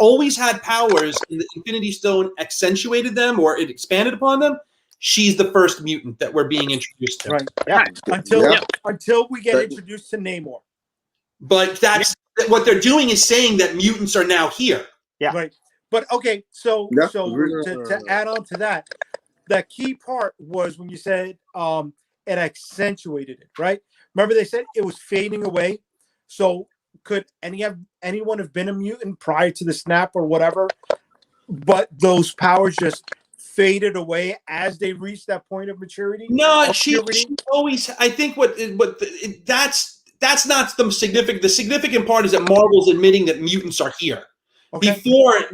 always had powers and the Infinity Stone accentuated them or it expanded upon them, she's the first mutant that we're being introduced to. Right. Yeah. Until we get introduced to Namor. But that's what they're doing is saying that mutants are now here. Yeah. Right. But okay, so to add on to that, the key part was when you said it accentuated it, right? Remember they said it was fading away. So could anyone have been a mutant prior to the snap or whatever? But those powers just faded away as they reached that point of maturity. No, she always. I think that's not the significant. The significant part is that Marvel's admitting that mutants are here. Okay.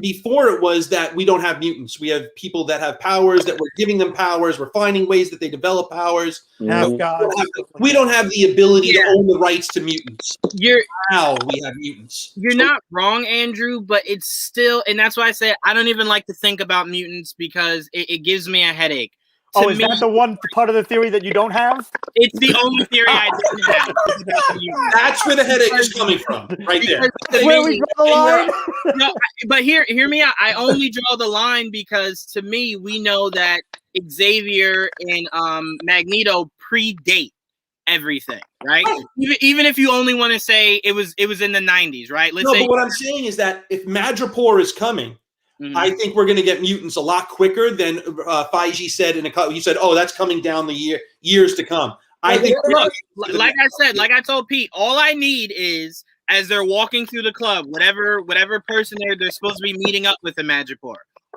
Before it was that we don't have mutants. We have people that have powers, that we're giving them powers. We're finding ways that they develop powers. We don't have the ability to own the rights to mutants. Now we have mutants. You're not wrong, Andrew, but it's still, and that's why I say I don't even like to think about mutants because it gives me a headache. Is that the one part of the theory that you don't have? It's the only theory I don't have. That's where the headache is coming from, right there. Where we draw the line? No, but hear me out. I only draw the line because to me, we know that Xavier and Magneto predate everything, right? Even if you only want to say it was in the 90s, right? But what I'm saying is that if Madripoor is coming, I think we're going to get mutants a lot quicker than Feige said he said, "Oh, that's coming down the years to come." I think. Look, like I told Pete, all I need is as they're walking through the club, whatever person they're supposed to be meeting up with in Madripoor.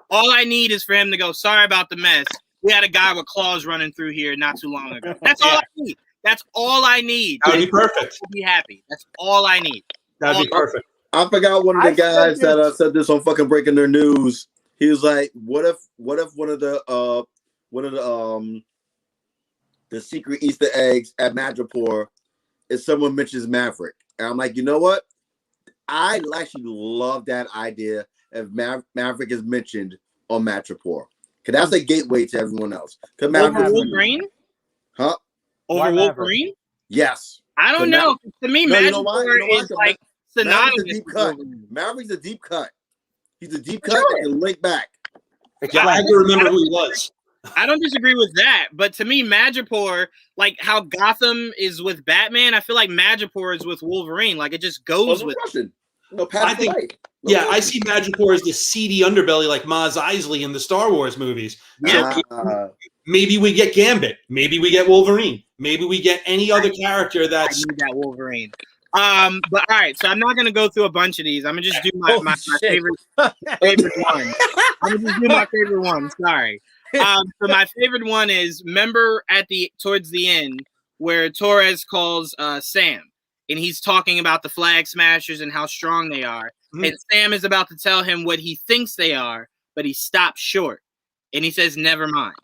All I need is for him to go, "Sorry about the mess. We had a guy with claws running through here not too long ago." That's all I need. That's all I need. That would be perfect. Be happy. That's all I need. That'd be perfect. I forgot one of the guys that said this on fucking Breaking Their News. He was like, "What if one of the secret Easter eggs at Madripoor is someone mentions Maverick?" And I'm like, you know what? I actually love that idea if Maverick is mentioned on Madripoor, because that's a gateway to everyone else. Over Wolverine? Huh? Over Wolverine? Yes. I don't know. To me, Madripoor is like. Maverick's a deep cut. Maverick's a deep cut. He's a deep cut that can link back. Yeah, I can remember who he was. I don't disagree with that, but to me, Madripoor, like how Gotham is with Batman, I feel like Madripoor is with Wolverine. Like it just goes with. I think. I see Madripoor as the seedy underbelly, like Maz Eisley in the Star Wars movies. Yeah. So maybe we get Gambit. Maybe we get Wolverine. Maybe we get any other character that's. I need that Wolverine. But all right, so I'm not gonna go through a bunch of these. I'm gonna just do my favorite one. I'm gonna just do my favorite one. Sorry. So my favorite one is remember towards the end where Torres calls Sam and he's talking about the Flag Smashers and how strong they are. Mm-hmm. And Sam is about to tell him what he thinks they are, but he stops short and he says, "Never mind."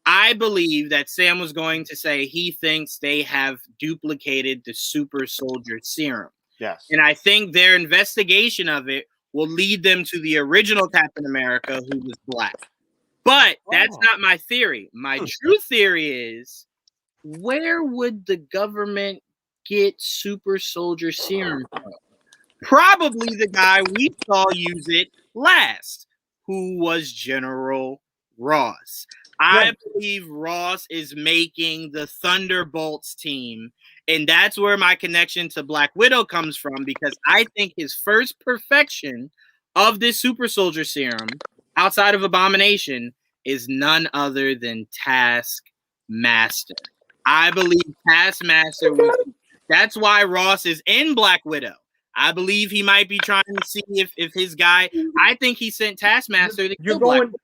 I believe that Sam was going to say he thinks they have duplicated the super soldier serum. Yes. And I think their investigation of it will lead them to the original Captain America, who was black. But that's not my theory. My true theory is, where would the government get super soldier serum from? Probably the guy we saw use it last, who was General Ross. I believe Ross is making the Thunderbolts team, and that's where my connection to Black Widow comes from, because I think his first perfection of this super soldier serum, outside of Abomination, is none other than Taskmaster. I believe Taskmaster that's why Ross is in Black Widow. I believe he might be trying to see if his guy. I think he sent Taskmaster to kill Black Widow.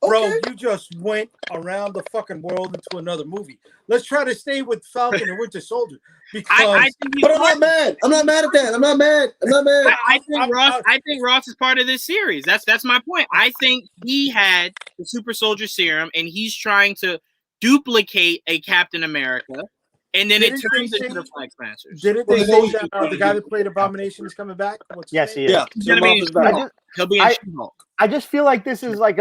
Bro, you just went around the fucking world into another movie. Let's try to stay with Falcon and Winter Soldier. Because but I'm not mad. I'm not mad at that. I'm not mad. I think Ross is part of this series. That's my point. I think he had the super soldier serum and he's trying to duplicate a Captain America. And then it turns into the Flag Smashers. Didn't they say that the guy that played Abomination is coming back? Yes, he is. Yeah, He'll be in She-Hulk. I just feel like this is like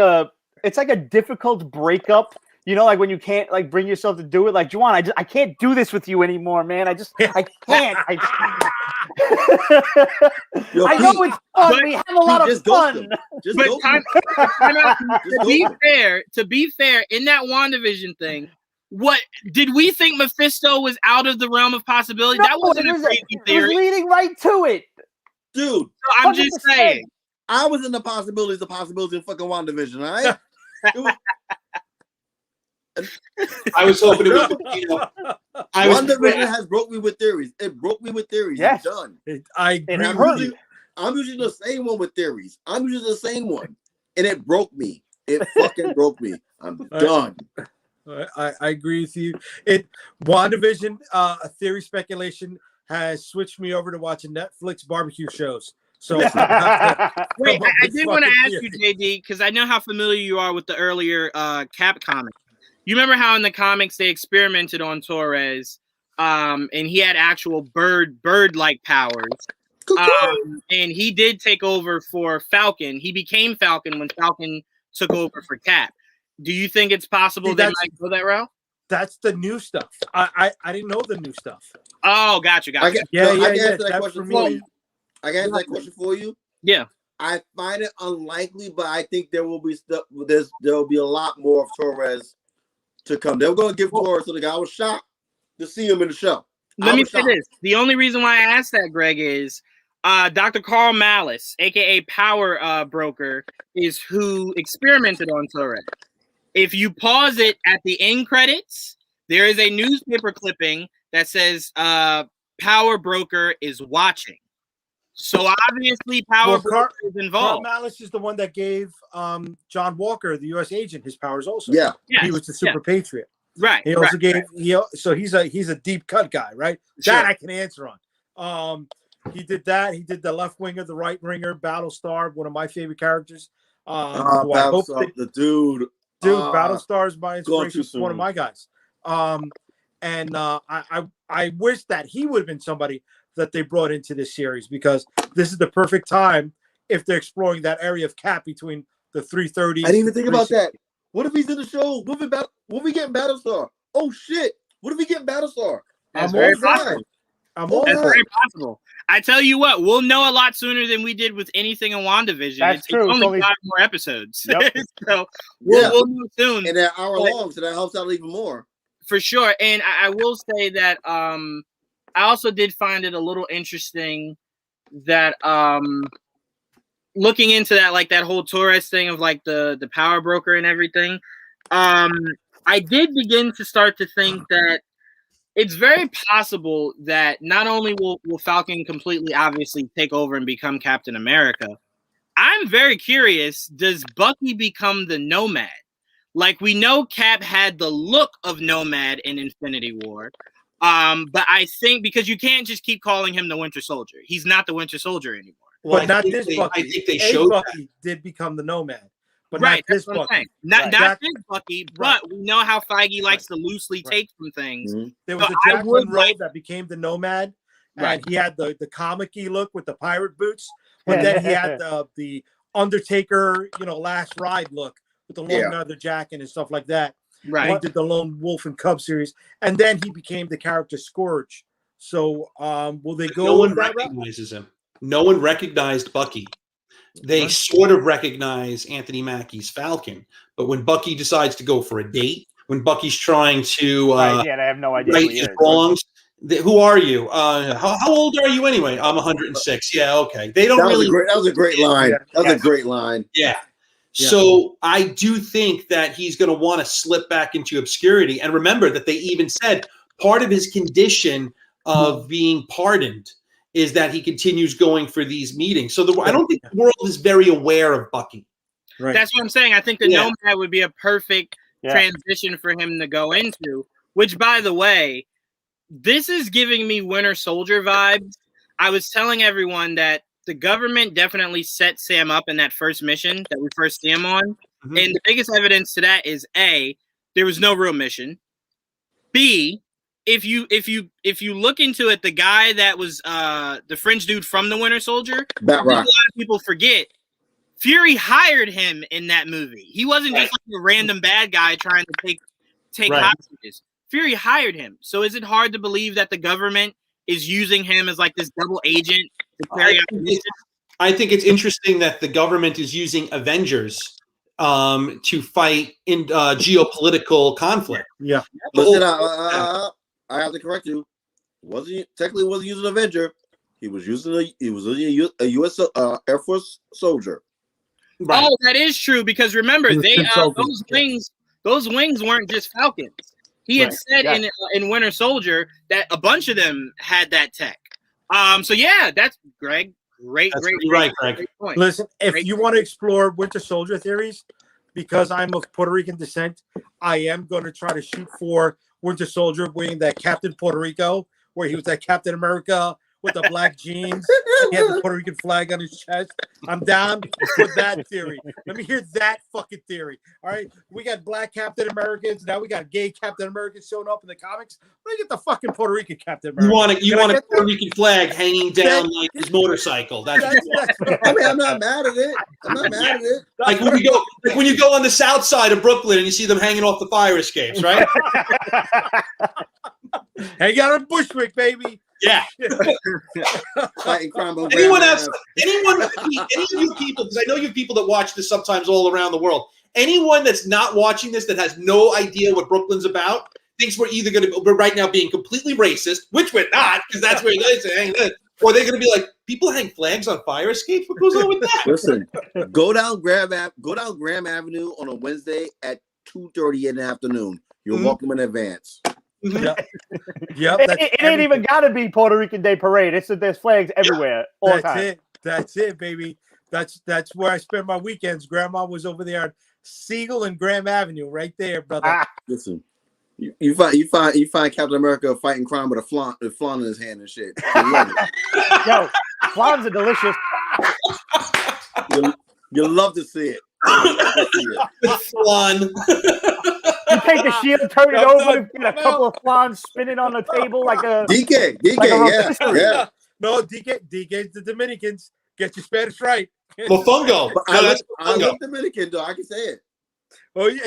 it's like a difficult breakup. You know, like when you can't like bring yourself to do it. Like, Juwan, I can't do this with you anymore, man. I can't. Yo, I know it's fun. We have a lot of fun. To be fair, in that WandaVision thing, what did we think Mephisto was out of the realm of possibility? No, that wasn't a crazy theory. It was leading right to it, dude. So I'm just saying. I was in the possibilities of fucking WandaVision, all right? I was hoping it was, WandaVision has broke me with theories. It broke me with theories. Yes. It's done. I'm usually the same one with theories. I'm usually the same one. And it broke me. It fucking broke me. I'm done. I agree with you. WandaVision, theory speculation has switched me over to watching Netflix barbecue shows. So wait, I did want to ask you, JD, because I know how familiar you are with the earlier Cap comic. You remember how in the comics they experimented on Torres, and he had actual bird-like powers. And he did take over for Falcon. He became Falcon when Falcon took over for Cap. Do you think it's possible they might go that route? That's the new stuff. I didn't know the new stuff. Oh, gotcha. I can answer that question for you. I can answer that question for you. Yeah. I find it unlikely, but I think there will be stuff. There will be a lot more of Torres to come. They're going to give Torres to the guy. I was shocked to see him in the show. Let me say this. The only reason why I asked that, Greg, is Dr. Carl Malice, a.k.a. Power Broker, is who experimented on Torres. If you pause it at the end credits, there is a newspaper clipping that says Power Broker is watching. So obviously Power Broker is involved. Carl Malice is the one that gave John Walker, the U.S. agent, his powers also. Yeah. Yes. He was the super patriot. Right. He also gave so he's a deep cut guy, right? Sure. That I can answer on. He did that. He did the left winger, the right winger, Battlestar, one of my favorite characters. The dude. Battlestar is my inspiration. One of my guys. And I wish that he would have been somebody that they brought into this series, because this is the perfect time if they're exploring that area of Cap between the 330. I didn't even think about that. What if he's in the show? What if we get Battlestar? Oh shit! What if we get Battlestar? That's very possible. That's very possible. I tell you what, we'll know a lot sooner than we did with anything in WandaVision. That's true. It's only 5 more episodes. Yep. So we'll know soon. And they're hour long, so that helps out even more. For sure. And I will say that I also did find it a little interesting that looking into that, like that whole Torres thing of like the Power Broker and everything, I did begin to start to think that it's very possible that not only will Falcon completely obviously take over and become Captain America, I'm very curious, does Bucky become the Nomad? Like, we know Cap had the look of Nomad in Infinity War, but I think because you can't just keep calling him the Winter Soldier. He's not the Winter Soldier anymore. Well, but not this Bucky. I think they showed Bucky did become the Nomad. But right, not this Bucky. Not this Bucky, but we know how Feige likes to loosely take from things. Mm-hmm. There was a Jack Monroe that became the Nomad, and he had the comic-y look with the pirate boots. but then he had the Undertaker, last ride look with the long leather jacket and stuff like that. Right. He did the Lone Wolf and Cub series, and then he became the character Scourge. So, will they go? No one that route? recognizes him. No one recognized Bucky. They sort of recognize Anthony Mackie's Falcon, but when Bucky decides to go for a date, when Bucky's trying to Right, yeah, they have no idea. right who he his is. wrongs, who are you? How old are you anyway? I'm 106. Yeah, okay. They don't That really. was a great line. That was a great line. Yeah. So I do think that he's going to want to slip back into obscurity. And remember that they even said part of his condition of being pardoned is that he continues going for these meetings. So I don't think the world is very aware of Bucky. Right. That's what I'm saying. I think the Nomad would be a perfect transition for him to go into, which, by the way, this is giving me Winter Soldier vibes. I was telling everyone that the government definitely set Sam up in that first mission that we first see him on. Mm-hmm. And the biggest evidence to that is A, there was no real mission. B, if you look into it, the guy that was the fringe dude from the Winter Soldier, a lot of people forget, Fury hired him in that movie. He wasn't just like a random bad guy trying to take hostages. Fury hired him. So is it hard to believe that the government is using him as like this double agent to carry out missions? I think it's interesting that the government is using Avengers to fight in geopolitical conflict. Yeah. Listen, I have to correct you. Technically wasn't using an Avenger. He was using a U.S. Air Force soldier. Right. Oh, that is true because remember those wings weren't just Falcons. He had said in Winter Soldier that a bunch of them had that tech. So yeah, that's Greg. Great point. Listen, if you want to explore Winter Soldier theories, because I'm of Puerto Rican descent, I am going to try to shoot for Winter Soldier wearing that Captain Puerto Rico, where he was that Captain America with the black jeans. He had the Puerto Rican flag on his chest. I'm down for that theory. Let me hear that fucking theory. All right, we got black Captain Americans. Now we got gay Captain Americans showing up in the comics. Let me get the fucking Puerto Rican Captain America. You want a Puerto Rican flag hanging down like his motorcycle. That's I mean, I'm not mad at it. Like when you go on the south side of Brooklyn and you see them hanging off the fire escapes, right? Hang out in Bushwick, baby. Yeah. Anyone else? Any of you people? Because I know you have people that watch this sometimes all around the world. Anyone that's not watching this that has no idea what Brooklyn's about thinks we're either going to be right now being completely racist, which we're not, because that's where they say, or they're going to be like, people hang flags on fire escapes. What goes on with that? Listen, go down Graham Avenue on a Wednesday at 2:30 in the afternoon. You're welcome in advance. Yep. It ain't even got to be Puerto Rican Day Parade. It's that there's flags everywhere all the time. That's it, baby. That's where I spend my weekends. Grandma was over there on Siegel and Graham Avenue, right there, brother. Listen, you find Captain America fighting crime with a flan in his hand and shit. Yo, flans are delicious. You'll love to see it. Flan. You take the shield, turn it over, and get a couple of flans spinning on the table like a DK, yeah. No, DK's the Dominicans. Get your Spanish right. Mofongo. I love Dominican, though. I can say it. Oye,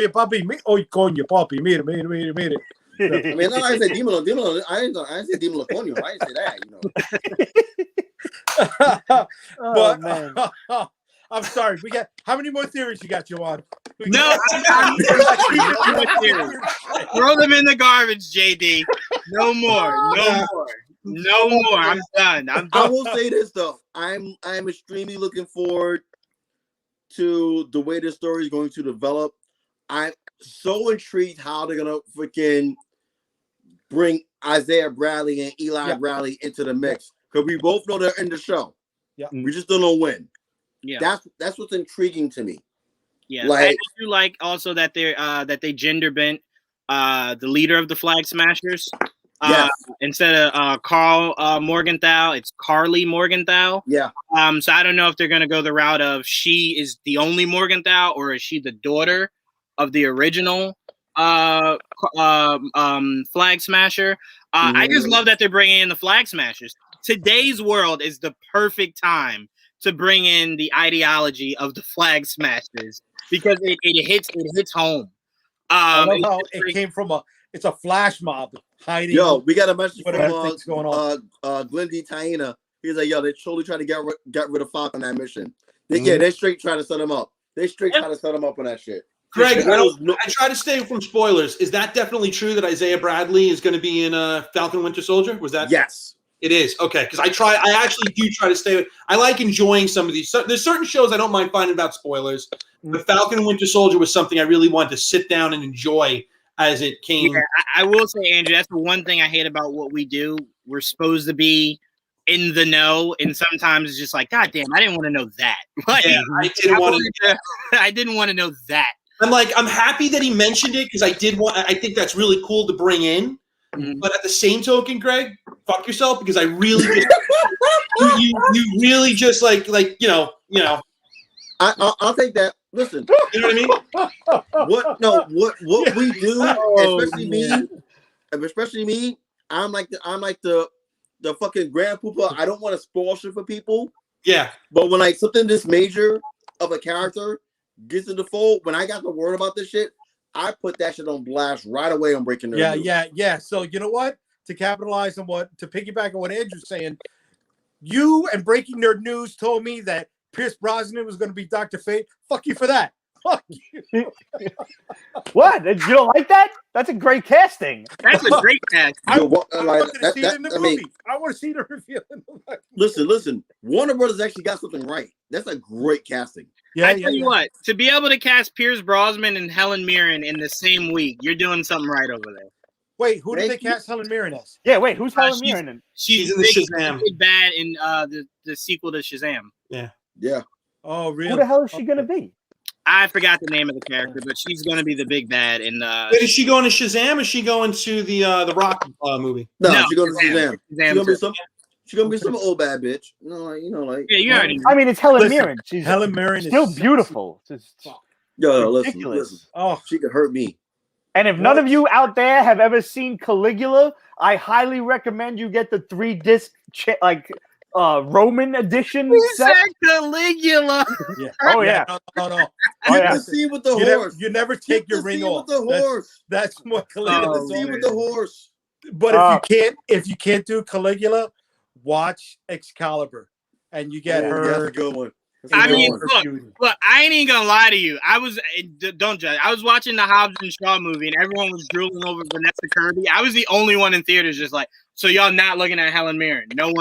papi, coño, papi, mire. I mean, no, I said dímelo. I didn't say dímelo, coño. I didn't say that, But, man. I'm sorry. We got how many more theories you got, Joanne? No, I'm throw them in the garbage, JD. No more. I'm done. I will say this though. I'm extremely looking forward to the way this story is going to develop. I'm so intrigued how they're gonna freaking bring Isaiah Bradley and Eli Bradley into the mix because we both know they're in the show. Yeah, we just don't know when. Yeah, that's what's intriguing to me. Yeah, I do like also that they gender bent the leader of the Flag Smashers. Instead of Carl Morgenthau, it's Carly Morgenthau. Yeah. So I don't know if they're gonna go the route of she is the only Morgenthau or is she the daughter of the original Flag Smasher. I just love that they're bringing in the Flag Smashers. Today's world is the perfect time to bring in the ideology of the Flag Smashers because it hits home. I love how it came from it's a flash mob hiding. Yo, we got a message from whatever's going on. Glenn D. Taina. He's like, yo, they're totally trying to get rid of Falcon on that mission. They straight trying to set him up. They straight trying to set him up on that shit. Greg, I try to stay from spoilers. Is that definitely true that Isaiah Bradley is going to be in Falcon Winter Soldier? Was that? Yes. It is. Okay, because I actually do try to stay. I like enjoying some of these. So, there's certain shows I don't mind finding about spoilers. But Falcon and Winter Soldier was something I really wanted to sit down and enjoy as it came. Yeah, I will say, Andrew, that's the one thing I hate about what we do. We're supposed to be in the know, and sometimes it's just like, God damn, I didn't want to know that. Like, Yeah, I didn't want to know that. I'm happy that he mentioned it because I think that's really cool to bring in. Mm-hmm. But at the same token, Greg, fuck yourself because I really just you really just like you know. I'll take that. Listen, you know what I mean? What we do, especially me. I'm like the fucking grand pooper. I don't want to spoil shit for people. Yeah, but when like something this major of a character gets in the fold, when I got the word about this shit, I put that shit on blast right away on Breaking News. Yeah. So you know what? To capitalize on to piggyback on what Andrew's saying, you and Breaking Nerd News told me that Pierce Brosnan was going to be Dr.Fate. Fuck you for that. Fuck you. What? You don't like that? That's a great casting. That's a great cast. I want to see it in the movie. I want to see the reveal in the movie. Listen. Warner Brothers actually got something right. That's a great casting. I tell you what, to be able to cast Pierce Brosnan and Helen Mirren in the same week, you're doing something right over there. Wait, who did they cast Helen Mirren as? Yeah, wait, who's Helen Mirren? She's in the Shazam. Big bad in the sequel to Shazam. Yeah. Oh, really? Who the hell is she gonna be? I forgot the name of the character, but she's gonna be the big bad in. Wait, is she going to Shazam? Or is she going to the Rock movie? No, she's going to Shazam. She's gonna be some Okay. old bad bitch. No, like yeah, you already. I mean, it's Helen Mirren. She's Helen Mirren still is beautiful. Yo, ridiculous. listen. Oh, She could hurt me. And if none of you out there have ever seen Caligula, I highly recommend you get the 3-disc Roman edition set. Caligula. yeah. Oh yeah. No. Oh, You yeah. can see with the You horse. never take your ring off. With the horse. That's what You Caligula can see with the horse. But if you can't do Caligula, watch Excalibur, and you get her. That's a good one. I mean, look, I ain't even gonna lie to you. Don't judge. I was watching the Hobbs and Shaw movie, and everyone was drooling over Vanessa Kirby. I was the only one in theaters, just like, so y'all not looking at Helen Mirren. No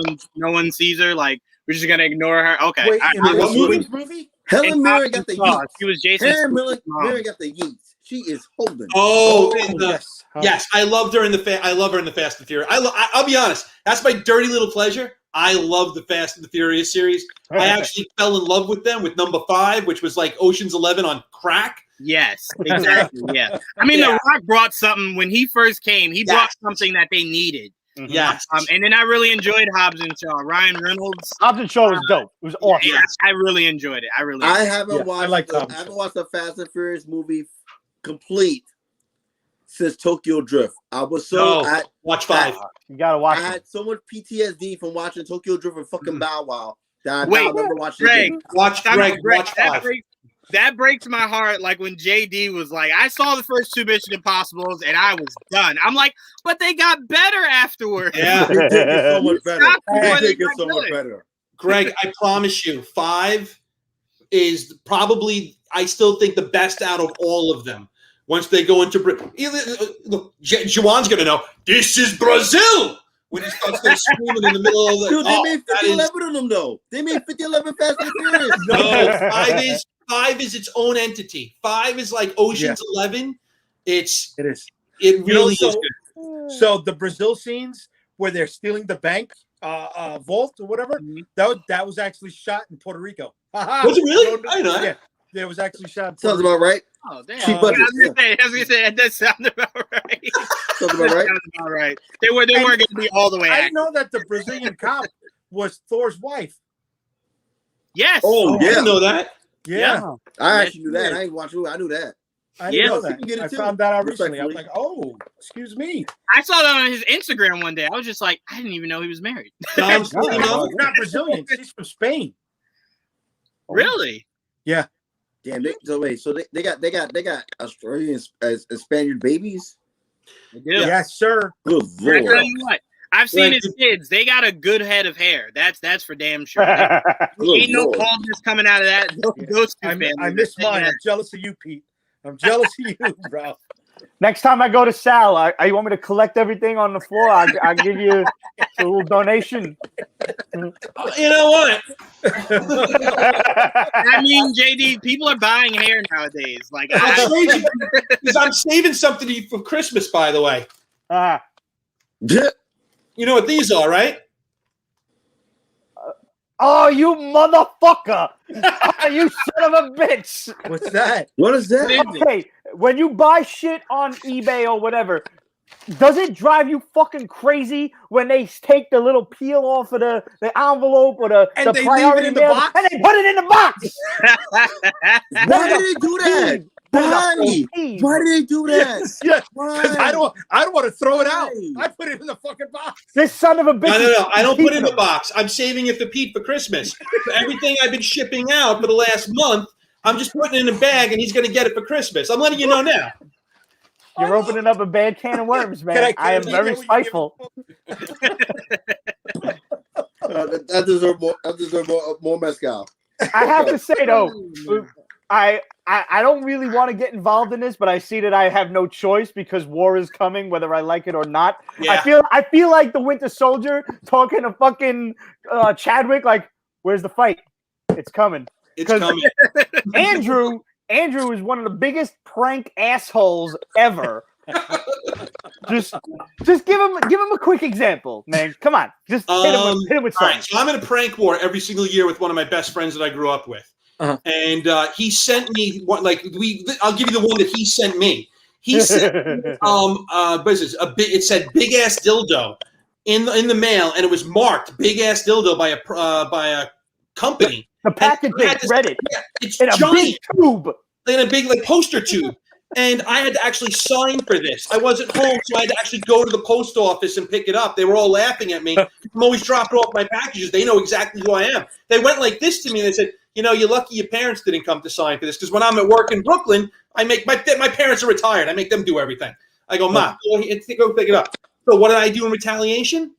one sees her. Like, we're just gonna ignore her. Okay. Wait, what movie? Helen Mirren got the yeets. She was Jason. Helen Mirren got the yeets. She is holding. Yes, I loved her in the. I love her in the Fast and Furious. I'll be honest. That's my dirty little pleasure. I love the Fast and the Furious series. I actually fell in love with them with number 5, which was like Ocean's 11 on crack. Yes, exactly. Yeah. I mean, The Rock brought something when he first came. He brought something that they needed. Mm-hmm. Yes. And then I really enjoyed Hobbs and Shaw. Ryan Reynolds. Hobbs and Shaw was dope. It was awesome. Yeah, I really enjoyed it. I haven't watched the Fast and Furious movie complete since Tokyo Drift. I was watch 5. You gotta watch. I had so much PTSD from watching Tokyo Drift and fucking Bow Wow that Wait, I'll never watch it Greg, again. watch 5. That breaks my heart. Like when JD was like, I saw the first 2 Mission Impossibles and I was done. I'm like, but they got better afterwards. Yeah, They did get so much better. They did get so much better. Greg, I promise you, 5 is probably, I still think, the best out of all of them. Once they go into Juwan's gonna know this is Brazil when he starts screaming in the middle of the. Dude, they made 5011 of them though. They made 5011 Fast and Furious. No, 5 is its own entity. 5 is like Ocean's 11. It is. It really is good. So the Brazil scenes where they're stealing the bank vault or whatever, that was actually shot in Puerto Rico. Was it really? I know that. Yeah. It was actually shot. Sounds about right. Oh, damn. Cheap I budget, was gonna say that does sound about right. Sounds about right. Sounds about right. They weren't going to be all the way. I didn't know that the Brazilian cop was Thor's wife. Yes. Oh, I didn't know that. Yeah. I actually knew that. I ain't watching it. I knew that. I didn't know You can get that. it I too. found that out recently. I was Respectfully. like, oh, excuse me. I saw that on his Instagram one day. I was just like, I didn't even know he was married. Dom No, Stamos? she's not Brazilian. She's from Spain. Really? Yeah. Damn. So they got Australian and Spaniard babies. I do. Yes, sir. Good I tell lord. you what, I've seen his kids. They got a good head of hair. That's for damn sure. Ain't no Lord. baldness coming out of that. Those two families. I miss mine. I'm jealous of you, Pete. I'm jealous of you, bro. Next time I go to Sal, you want me to collect everything on the floor? I'll give you a little donation. You know what? I mean, JD, people are buying hair nowadays. Like, Because I'm saving something to you for Christmas, by the way. Ah. You know what these are, right? Oh, you motherfucker! You son of a bitch! What's that? What is that? Okay, when you buy shit on eBay or whatever, does it drive you fucking crazy when they take the little peel off of the envelope or the And they leave priority it in the mail box? and they put it in the box? Why did they do that? Why? Peeve. Why did they do that? Yeah, Why? because I don't want to throw it out. Why? I put it in the fucking box. This son of a bitch. No. I don't put it in the them. box. I'm saving it for Pete for Christmas. For everything I've been shipping out for the last month, I'm just putting it in a bag, and he's going to get it for Christmas. I'm letting you know now. You're opening up a bad can of worms, man. I am very spiteful. That deserves more. That deserves more mezcal. I have to say though, I don't really want to get involved in this, but I see that I have no choice because war is coming, whether I like it or not. Yeah. I feel like the Winter Soldier talking to fucking Chadwick, like, where's the fight? It's coming. It's coming. Andrew is one of the biggest prank assholes ever. just give him a quick example, man. Come on, just hit him with All something. right, so I'm in a prank war every single year with one of my best friends that I grew up with, and he sent me one. I'll give you the one that he sent me. He sent what is this? It said big ass dildo in the mail, and it was marked big ass dildo by a company. The package read it. Yeah, it's in a giant big tube. in a big poster tube. And I had to actually sign for this. I wasn't home, so I had to actually go to the post office and pick it up. They were all laughing at me. I'm always dropping off my packages. They know exactly who I am. They went like this to me, and they said, you're lucky your parents didn't come to sign for this, because when I'm at work in Brooklyn, I make my parents are retired. I make them do everything. I go, Ma, go pick it up. So what did I do in retaliation?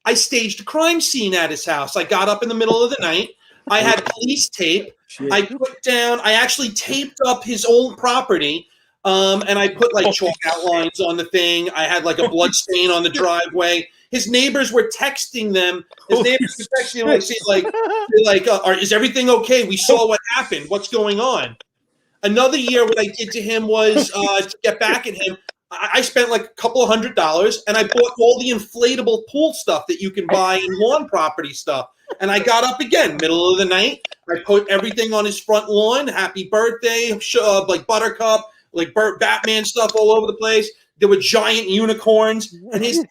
I staged a crime scene at his house. I got up in the middle of the night. I had police tape. I actually taped up his old property, and I put chalk outlines on the thing. I had a blood stain on the driveway. His neighbors were texting them. His neighbors were texting him is everything okay? We saw what happened. What's going on? Another year, what I did to him was to get back at him. I spent a couple of $100, and I bought all the inflatable pool stuff that you can buy in lawn property stuff. And I got up again, middle of the night. I put everything on his front lawn. Happy birthday, Buttercup, Batman stuff all over the place. There were giant unicorns, and his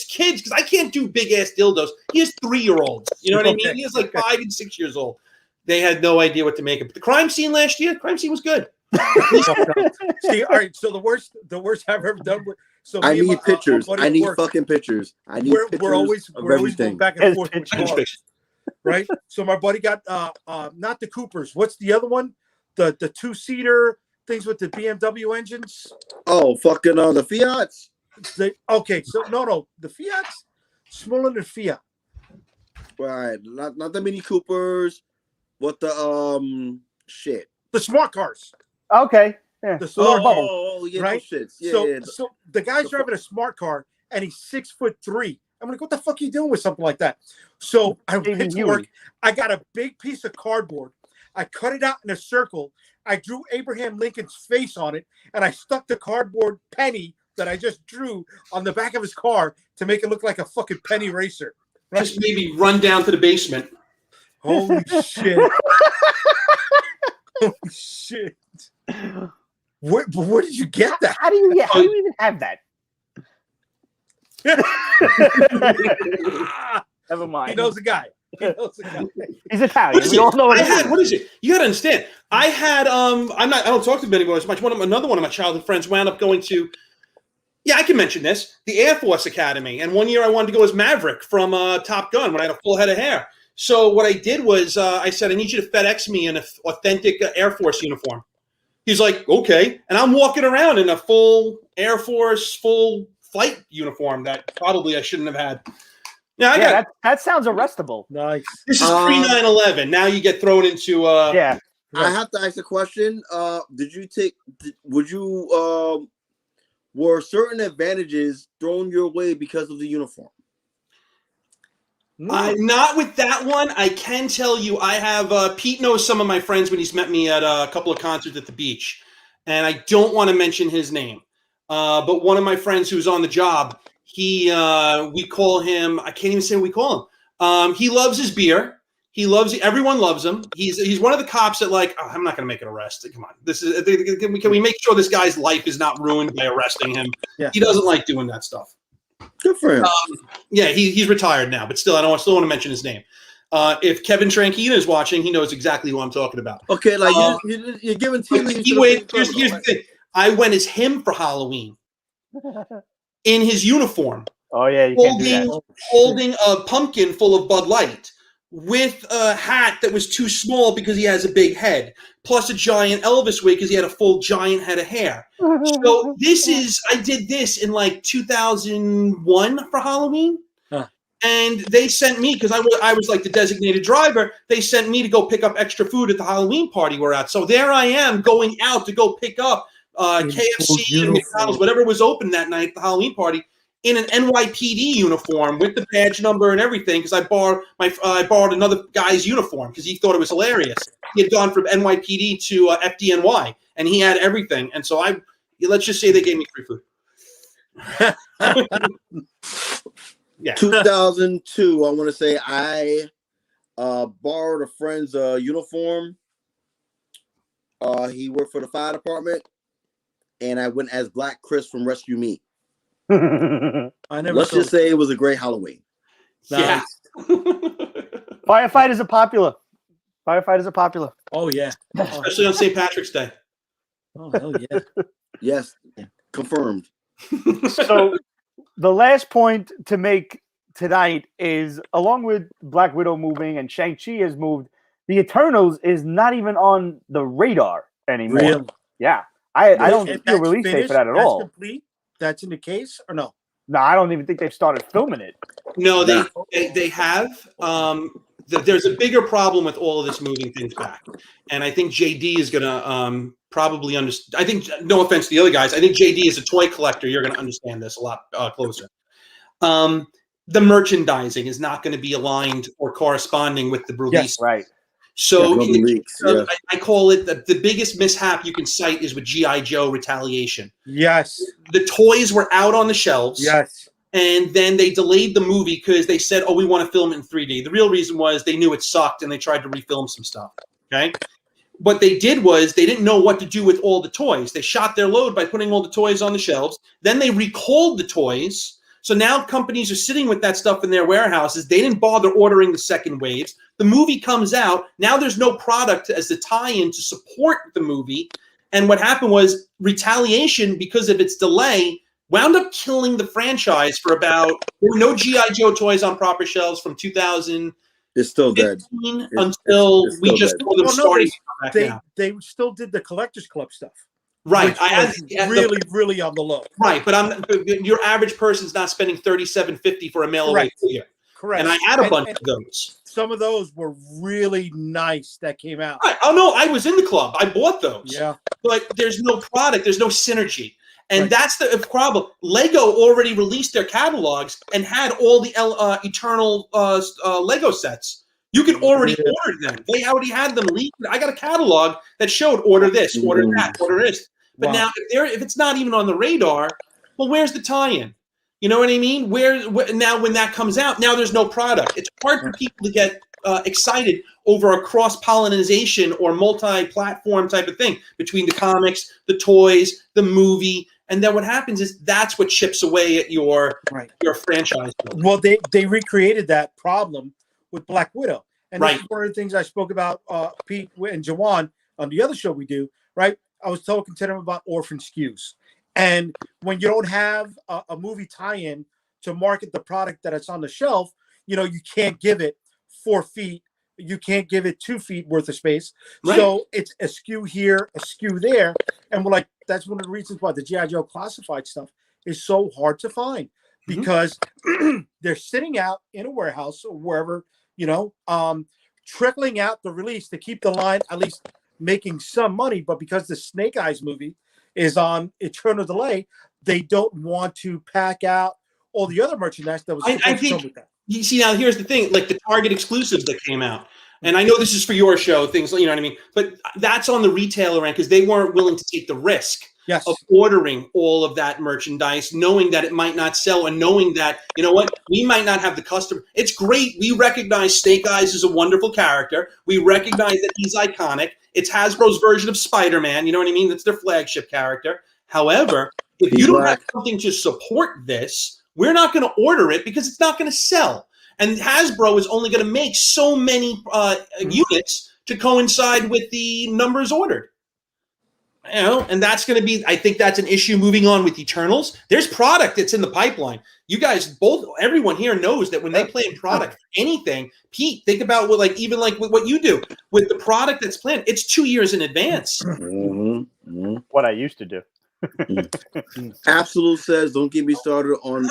kids, because I can't do big ass dildos. He has 3-year-olds. You know what I mean? He has 5 and 6 years old. They had no idea what to make of it. The crime scene last year, was good. See, all right. So the worst I've ever done. I need pictures. I need fucking pictures. I need pictures. We're always going back and forth with cars, right? So my buddy got not the Coopers. What's the other one? The 2-seater things with the BMW engines. Oh, fucking the Fiats. No, the Fiats smaller than Fiat. Right, not the Mini Coopers. What the shit? The smart cars. Okay. Yeah. The smart bubble. Oh, yeah, right? those shits. Yeah, so the guy's driving a smart car and he's 6'3". I'm like, what the fuck are you doing with something like that? So I went to work. I got a big piece of cardboard. I cut it out in a circle. I drew Abraham Lincoln's face on it, and I stuck the cardboard penny that I just drew on the back of his car to make it look like a fucking penny racer. Right? Just maybe run down to the basement. Holy shit. Holy shit. Where did you get that? How do you even have that? Never mind. He knows the guy. He's Italian. We all know what what is it? You gotta understand. I had I don't talk to him anymore as much. Another one of my childhood friends wound up going to, I can mention this, the Air Force Academy. And one year I wanted to go as Maverick from Top Gun when I had a full head of hair. So what I did was I said, I need you to FedEx me an authentic Air Force uniform. He's like, okay. And I'm walking around in a full Air Force, full flight uniform that probably I shouldn't have had. Yeah, that sounds arrestable. Nice. This is pre 9/11. Now you get thrown into yeah. I have to ask a question. Were certain advantages thrown your way because of the uniform? Not with that one. I can tell you, I have Pete knows some of my friends when he's met me at a couple of concerts at the beach, and I don't want to mention his name. But one of my friends who's on the job, we call him. I can't even say what we call him. He loves his beer. Everyone loves him. He's one of the cops that I'm not going to make an arrest. Come on, this is. Can we make sure this guy's life is not ruined by arresting him? Yeah. He doesn't like doing that stuff. Good for him. Yeah, still retired now, but still, I still want to mention his name. If Kevin Tranquina is watching, he knows exactly who I'm talking about. Okay, you're giving tea leaves. Here's the thing. I went as him for Halloween in his uniform. Oh yeah, you can't do that. Holding a pumpkin full of Bud Light with a hat that was too small because he has a big head, plus a giant Elvis wig because he had a full giant head of hair. So I did this in 2001 for Halloween. And they sent me, because I was like the designated driver, they sent me to go pick up extra food at the Halloween party we're at. So there I am going out to go pick up KFC and McDonald's, whatever was open that night at the Halloween party, in an NYPD uniform with the badge number and everything, because I borrowed another guy's uniform because he thought it was hilarious. He had gone from NYPD to FDNY, and he had everything. And so let's just say they gave me free food. Yeah. 2002, I want to say I borrowed a friend's uniform. He worked for the fire department, and I went as Black Chris from Rescue Me. Let's just say it was a great Halloween. Yeah. Firefighters are popular. Oh yeah, especially on St. Patrick's Day. Oh hell yeah. Yes, confirmed. So the last point to make tonight is, along with Black Widow moving and Shang-Chi has moved, the Eternals is not even on the radar anymore. Really? Yeah. I don't feel release date for that at all. Complete? That's in the case or no? No, I don't even think they've started filming it. No, they have. There's a bigger problem with all of this moving things back, and I think JD is going to probably understand. I think, no offense to the other guys, I think JD is a toy collector. You're going to understand this a lot closer. The merchandising is not going to be aligned or corresponding with the release. Yes, right. So yeah, I call it the biggest mishap you can cite is with G.I. Joe Retaliation. Yes. The toys were out on the shelves. Yes. And then they delayed the movie because they said, we want to film it in 3D. The real reason was they knew it sucked and they tried to refilm some stuff. Okay. What they did was they didn't know what to do with all the toys. They shot their load by putting all the toys on the shelves. Then they recalled the toys. So now companies are sitting with that stuff in their warehouses. They didn't bother ordering the second waves. The movie comes out. Now there's no product as the tie-in to support the movie. And what happened was Retaliation, because of its delay, wound up killing the franchise for there were no G.I. Joe toys on proper shelves from 2000. It's still dead until we just saw them starting. They still did the Collectors Club stuff. Right, really on the low. Right, but your average person's not spending $37.50 for a mail away figure. Correct. And I had a bunch of those. Some of those were really nice that came out. Right. Oh no, I was in the club. I bought those. Yeah. But there's no product. There's no synergy. And that's the problem. Lego already released their catalogs and had all the Eternal Lego sets. You could already order them. They already had them leaked. I got a catalog that showed order this, order that, order this. But now, if it's not even on the radar, well, where's the tie-in? You know what I mean? Now, when that comes out, now there's no product. It's hard for people to get excited over a cross-pollination or multi-platform type of thing between the comics, the toys, the movie. And then what happens is that's what chips away at your franchise. Well, they recreated that problem with Black Widow. And this is one of the things I spoke about, Pete and Jawan, on the other show we do, right? I was talking to them about orphan SKUs. And when you don't have a movie tie-in to market the product that it's on the shelf, you can't give it 4 feet. You can't give it 2 feet worth of space. Right. So it's a skew here, a skew there. And we're like, that's one of the reasons why the G.I. Joe classified stuff is so hard to find, because they're sitting out in a warehouse or wherever, trickling out the release to keep the line at least making some money. But because the Snake Eyes movie is on eternal delay, they don't want to pack out all the other merchandise that was supposed to come with that. You see, now here's the thing, like the Target exclusives that came out. And I know this is for your show, things, you know what I mean? But that's on the retailer end because they weren't willing to take the risk of ordering all of that merchandise, knowing that it might not sell and knowing that, you know what, we might not have the customer. It's great. We recognize Snake Eyes is a wonderful character. We recognize that he's iconic. It's Hasbro's version of Spider-Man. You know what I mean? That's their flagship character. However, if you don't have something to support this, we're not going to order it because it's not going to sell. And Hasbro is only going to make so many units to coincide with the numbers ordered. And that's going to be, I think that's an issue moving on with Eternals. There's product that's in the pipeline. You guys, everyone here knows that when they plan product for anything, Pete, think about what you do with the product that's planned. It's 2 years in advance. What I used to do. Absolute says, don't get me started on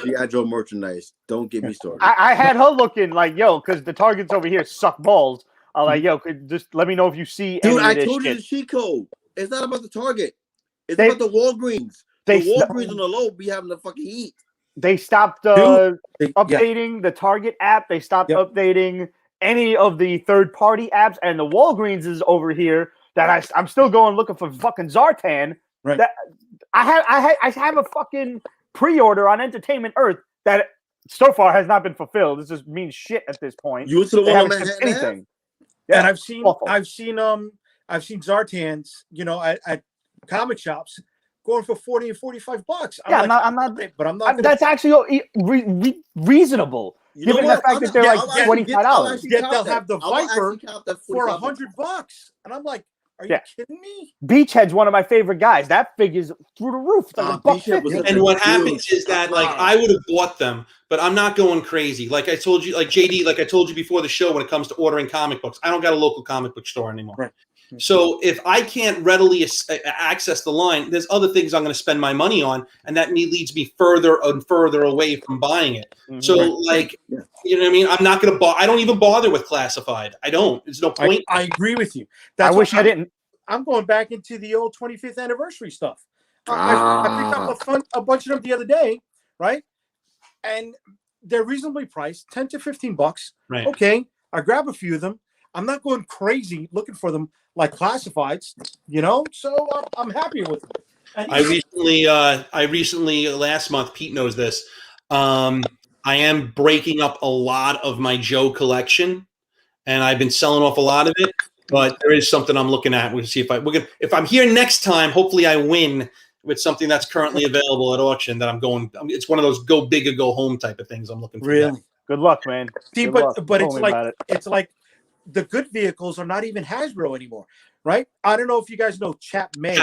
G.I. Joe merchandise. Don't get me started. I had her looking like, yo, because the Targets over here suck balls. I'm like, yo, just let me know if you see any Dude, of I this told you shit. the cheat code. It's not about the Target. It's about the Walgreens. The Walgreens on the low be having the fucking heat. They stopped updating the Target app. They stopped updating any of the third-party apps. And the Walgreens is over here that I'm still going looking for fucking Zartan. Right. That I have a fucking pre-order on Entertainment Earth that so far has not been fulfilled. This just means shit at this point. You went to the They one on haven't shipped Manhattan? anything. And Awful. I've seen Zartans, at comic shops going for $40 and $45. I'm not. That's actually reasonable. Given the fact that they're like $25. Yet they'll have the Viper for $100, and I'm like, are you kidding me? Beachhead's one of my favorite guys. That figure's through the roof. It's like $150. And what happens is that, like, I would have bought them, but I'm not going crazy. Like I told you, like JD, like I told you before the show, when it comes to ordering comic books, I don't got a local comic book store anymore. Right. So if I can't readily access the line, there's other things I'm going to spend my money on, and that leads me further and further away from buying it. Mm-hmm. So, like, you know what I mean? I'm not going to I don't even bother with classified. I don't. There's no point. I agree with you. I wish I didn't. I'm going back into the old 25th anniversary stuff. I picked up a bunch of them the other day, right? And they're reasonably priced, $10 to $15. Right. Okay, I grab a few of them. I'm not going crazy looking for them like classifieds, so I'm happy with them. And I recently last month, Pete knows this, I am breaking up a lot of my Joe collection, and I've been selling off a lot of it, but there is something I'm looking at. We'll see if I'm here next time, hopefully I win with something that's currently available at auction that it's one of those go big or go home type of things I'm looking for. Really? Good luck, man. See, but it's like the good vehicles are not even Hasbro anymore, right? I don't know if you guys know Chat May.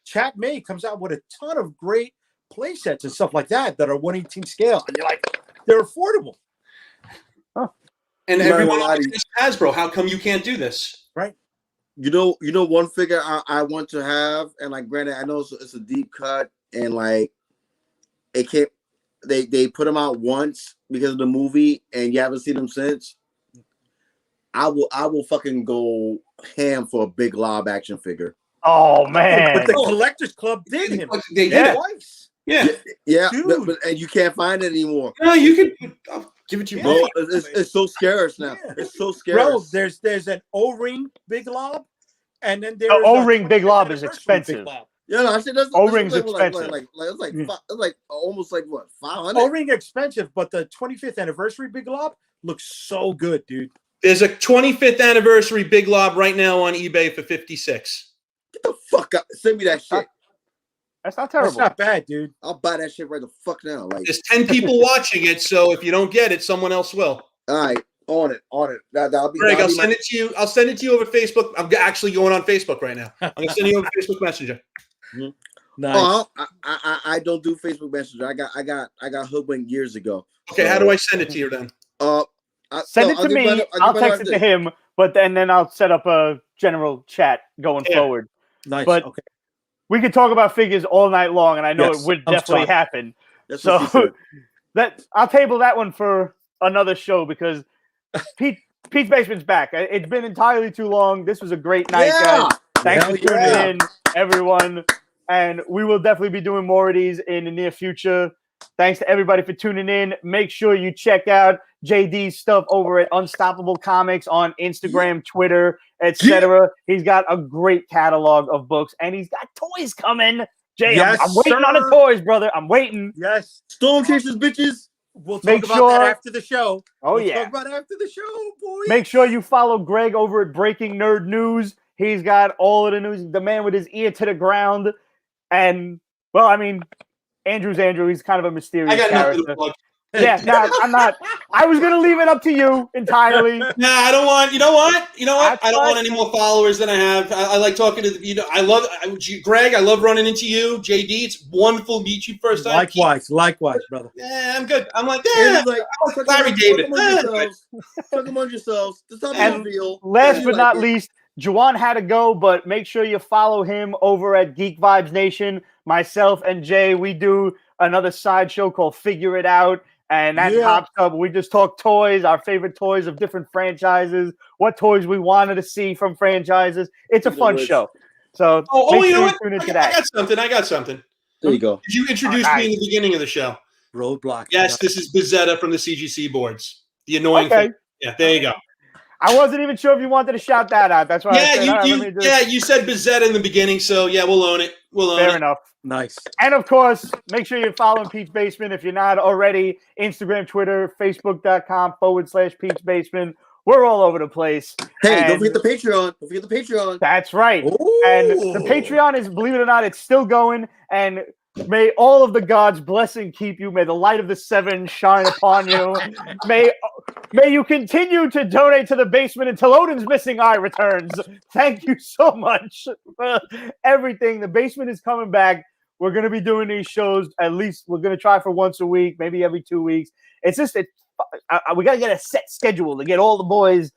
Chat May comes out with a ton of great play sets and stuff like that are 1/18 scale, and you're like, they're affordable. Huh. And everyone is Hasbro. How come you can't do this? Right. You know, one figure I want to have, and like, granted, I know it's a deep cut, and like, it can't. They put them out once because of the movie, and you haven't seen them since. I will fucking go ham for a big Lob action figure. Oh man! But the Collectors Club did him. They did twice. Yeah. But and you can't find it anymore. No, you could. I'll give it to you. Bro, it's so scarce now. Yeah. It's so scarce. Bro, there's an O-ring Big Lob, and then there's O-ring Big Lob is expensive. Yeah, no, I said that's O-ring's expensive. It's like almost like what, 500? O-ring expensive, but the 25th anniversary Big Lob looks so good, dude. There's a 25th anniversary Big Lob right now on eBay for $56. Get the fuck up! Send me that shit. That's not terrible. That's not bad, dude. I'll buy that shit right the fuck now. Like, there's 10 people watching it, so if you don't get it, someone else will. All right, on it. That'll be. Greg, I'll send it to you. I'll send it to you over Facebook. I'm actually going on Facebook right now. I'm gonna send you over Facebook Messenger. Mm-hmm. Nice. Oh, I don't do Facebook Messenger. I got hoodwinked years ago. Okay, how do I send it to you then? Send it to me. I'll text it to him, but then I'll set up a general chat going forward. Nice. But okay. we could talk about figures all night long, and I know it would definitely happen. That's so I'll table that one for another show because Pete's Basement's back. It's been entirely too long. This was a great night, guys. Thanks for tuning in, everyone. And we will definitely be doing more of these in the near future. Thanks to everybody for tuning in. Make sure you check out JD's stuff over at Unstoppable Comics on Instagram, Twitter, etc. He's got a great catalog of books, and he's got toys coming. Jay, I'm waiting on the toys, brother. I'm waiting. Yes. Storm Chasers, bitches. We'll talk about that after the show. We'll talk about it after the show, boys. Make sure you follow Greg over at Breaking Nerd News. He's got all of the news. The man with his ear to the ground. And, well, I mean, Andrew's Andrew. He's kind of a mysterious character. Yeah, no, I'm not. I was gonna leave it up to you entirely. Nah, I don't want. You know what? I don't want any more followers than I have. I like talking to I love Greg. I love running into you, JD. It's wonderful to meet you first time. Likewise, brother. Yeah, I'm good. I'm like, Larry David. Talk among yourselves. And last but not least, Juwan had to go, but make sure you follow him over at Geek Vibes Nation. Myself and Jay, we do another side show called Figure It Out. And that pops up. We just talk toys, our favorite toys of different franchises, what toys we wanted to see from franchises. It's a fun show. So you know what? I got something. There you go. Did you introduce me in the beginning of the show? Roadblock. Yes, this is Bezetta from the CGC boards. The annoying thing. Yeah, there you go. I wasn't even sure if you wanted to shout that out. That's why you said Bezetta in the beginning, so yeah, we'll own it. Fair enough. Nice. And of course, make sure you're following Pete's Basement if you're not already. Instagram, Twitter, Facebook.com/Pete's Basement. We're all over the place. Hey, don't forget the Patreon. That's right. Ooh. And the Patreon is, believe it or not, it's still going. And may all of the gods bless and keep you. May the light of the seven shine upon you. May you continue to donate to the basement until Odin's missing eye returns. Thank you so much for everything. The basement is coming back. We're going to be doing these shows. At least we're going to try for once a week, maybe every 2 weeks. It's just we got to get a set schedule to get all the boys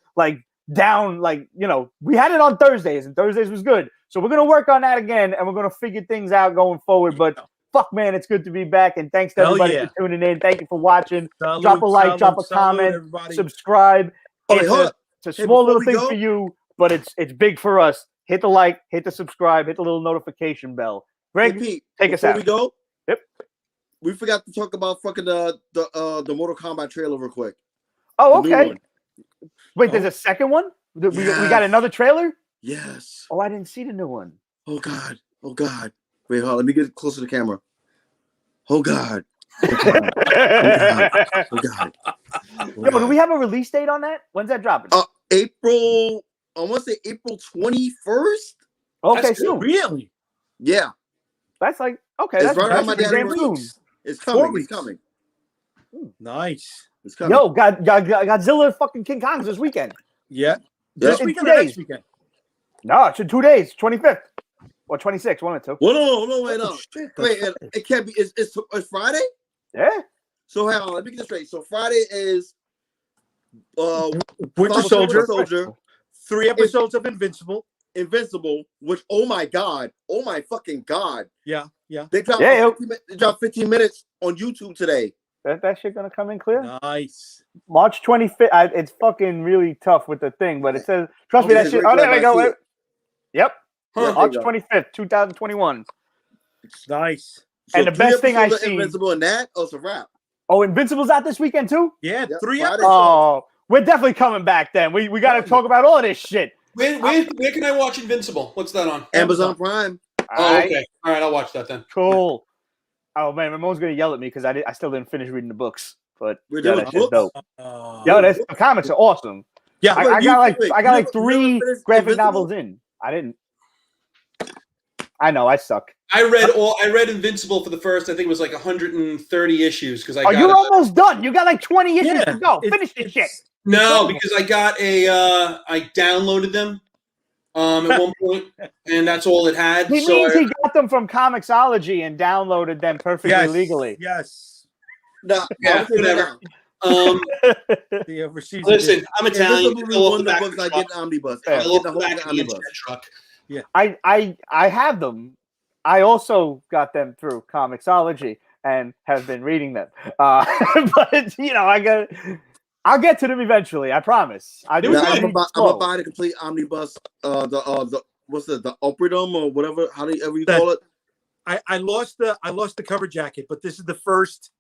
down. We had it on Thursdays, and Thursdays was good. So we're going to work on that again, and we're going to figure things out going forward. But fuck, man, it's good to be back. And thanks to everybody for tuning in. Thank you for watching. Drop a like, drop a comment, everybody. Subscribe. It's a small little thing for you, but it's big for us. Hit the like, hit the subscribe, hit the little notification bell. Greg, Pete, take us out. Before we go, yep. We forgot to talk about fucking the Mortal Kombat trailer real quick. Oh, okay. Wait, there's a second one? We got another trailer? Yes. Oh, I didn't see the new one. Oh God. Wait, hold on. Let me get closer to the camera. Oh God. Oh God. Do we have a release date on that? When's that dropping? April. I want to say April 21st. Okay, soon. Really? Yeah. That's okay. It's right on my damn damn soon. It's coming. It's coming. Nice. It's coming. Yo, Godzilla fucking King Kong's this weekend. Yeah. This weekend or next weekend? No, it's in 2 days, 25th or 26th, one or two. Well, no, wait, no. Wait, it can't be. It's Friday? Yeah. So hang on, let me get this straight. So Friday is Winter Soldier. 3 episodes of Invincible, which oh my fucking god. Yeah. They dropped 15 minutes on YouTube today. That shit gonna come in clear? Nice. March 25th. It's fucking really tough with the thing, but it says, trust me, that shit. Oh, there we go. Yep. March 25th, 2021. Nice. So and the best thing I see. Invincible in that? Oh, it's a wrap. Oh, Invincible's out this weekend too? Yeah, 3 Friday. episodes. Oh, we're definitely coming back then. We got to talk about all this shit. Where can I watch Invincible? What's that on? Amazon Prime. Okay. All right, I'll watch that then. Cool. Oh man, my mom's gonna yell at me because I still didn't finish reading the books. But we're doing that shit's dope. Yo, the comics are awesome. Yeah, I got like 3 graphic novels in. I didn't. I know I suck. I read Invincible for the first. I think it was like 130 issues because I. You're almost done. You got like 20 issues to go. Finish this shit. No, because I got I downloaded them at one point, and that's all it had. He means he got them from Comixology and downloaded them perfectly legally. Yes. No, yeah, whatever. The overseas. Listen, I'm Italian. This You will be fill up one the of back the of books the I truck. get in omnibus. Yeah. I Fill get up the the whole back thing of the omnibus. Instead truck. I have them. I also got them through Comixology and have been reading them. But you know, I'll get to them eventually. I promise. I There just was Yeah, a- read I'm gonna slow. buy the complete omnibus. The what's the Opridum or whatever, ever you call it. I lost the cover jacket, but this is the first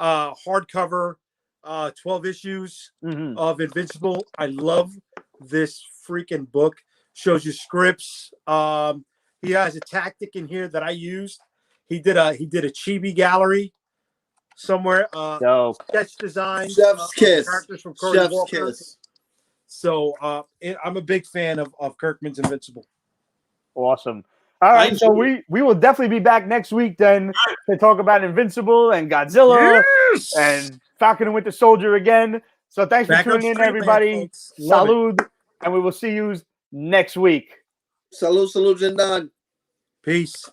hardcover 12 issues Mhm. of Invincible. I love this freaking book. Shows you scripts. He has a tactic in here that I used. He did a chibi gallery somewhere. So Sketch design. Chef's kiss. Characters from Cory Chef's Walker. kiss. So I'm a big fan of Kirkman's Invincible. awesome. All right, so we will definitely be back next week then to talk about Invincible and Godzilla and Falcon and Winter Soldier again. So thanks for Back on tuning in, Streetland, everybody. folks. Love it. Salud, and we will see you next week. Salute, Jindan. Peace.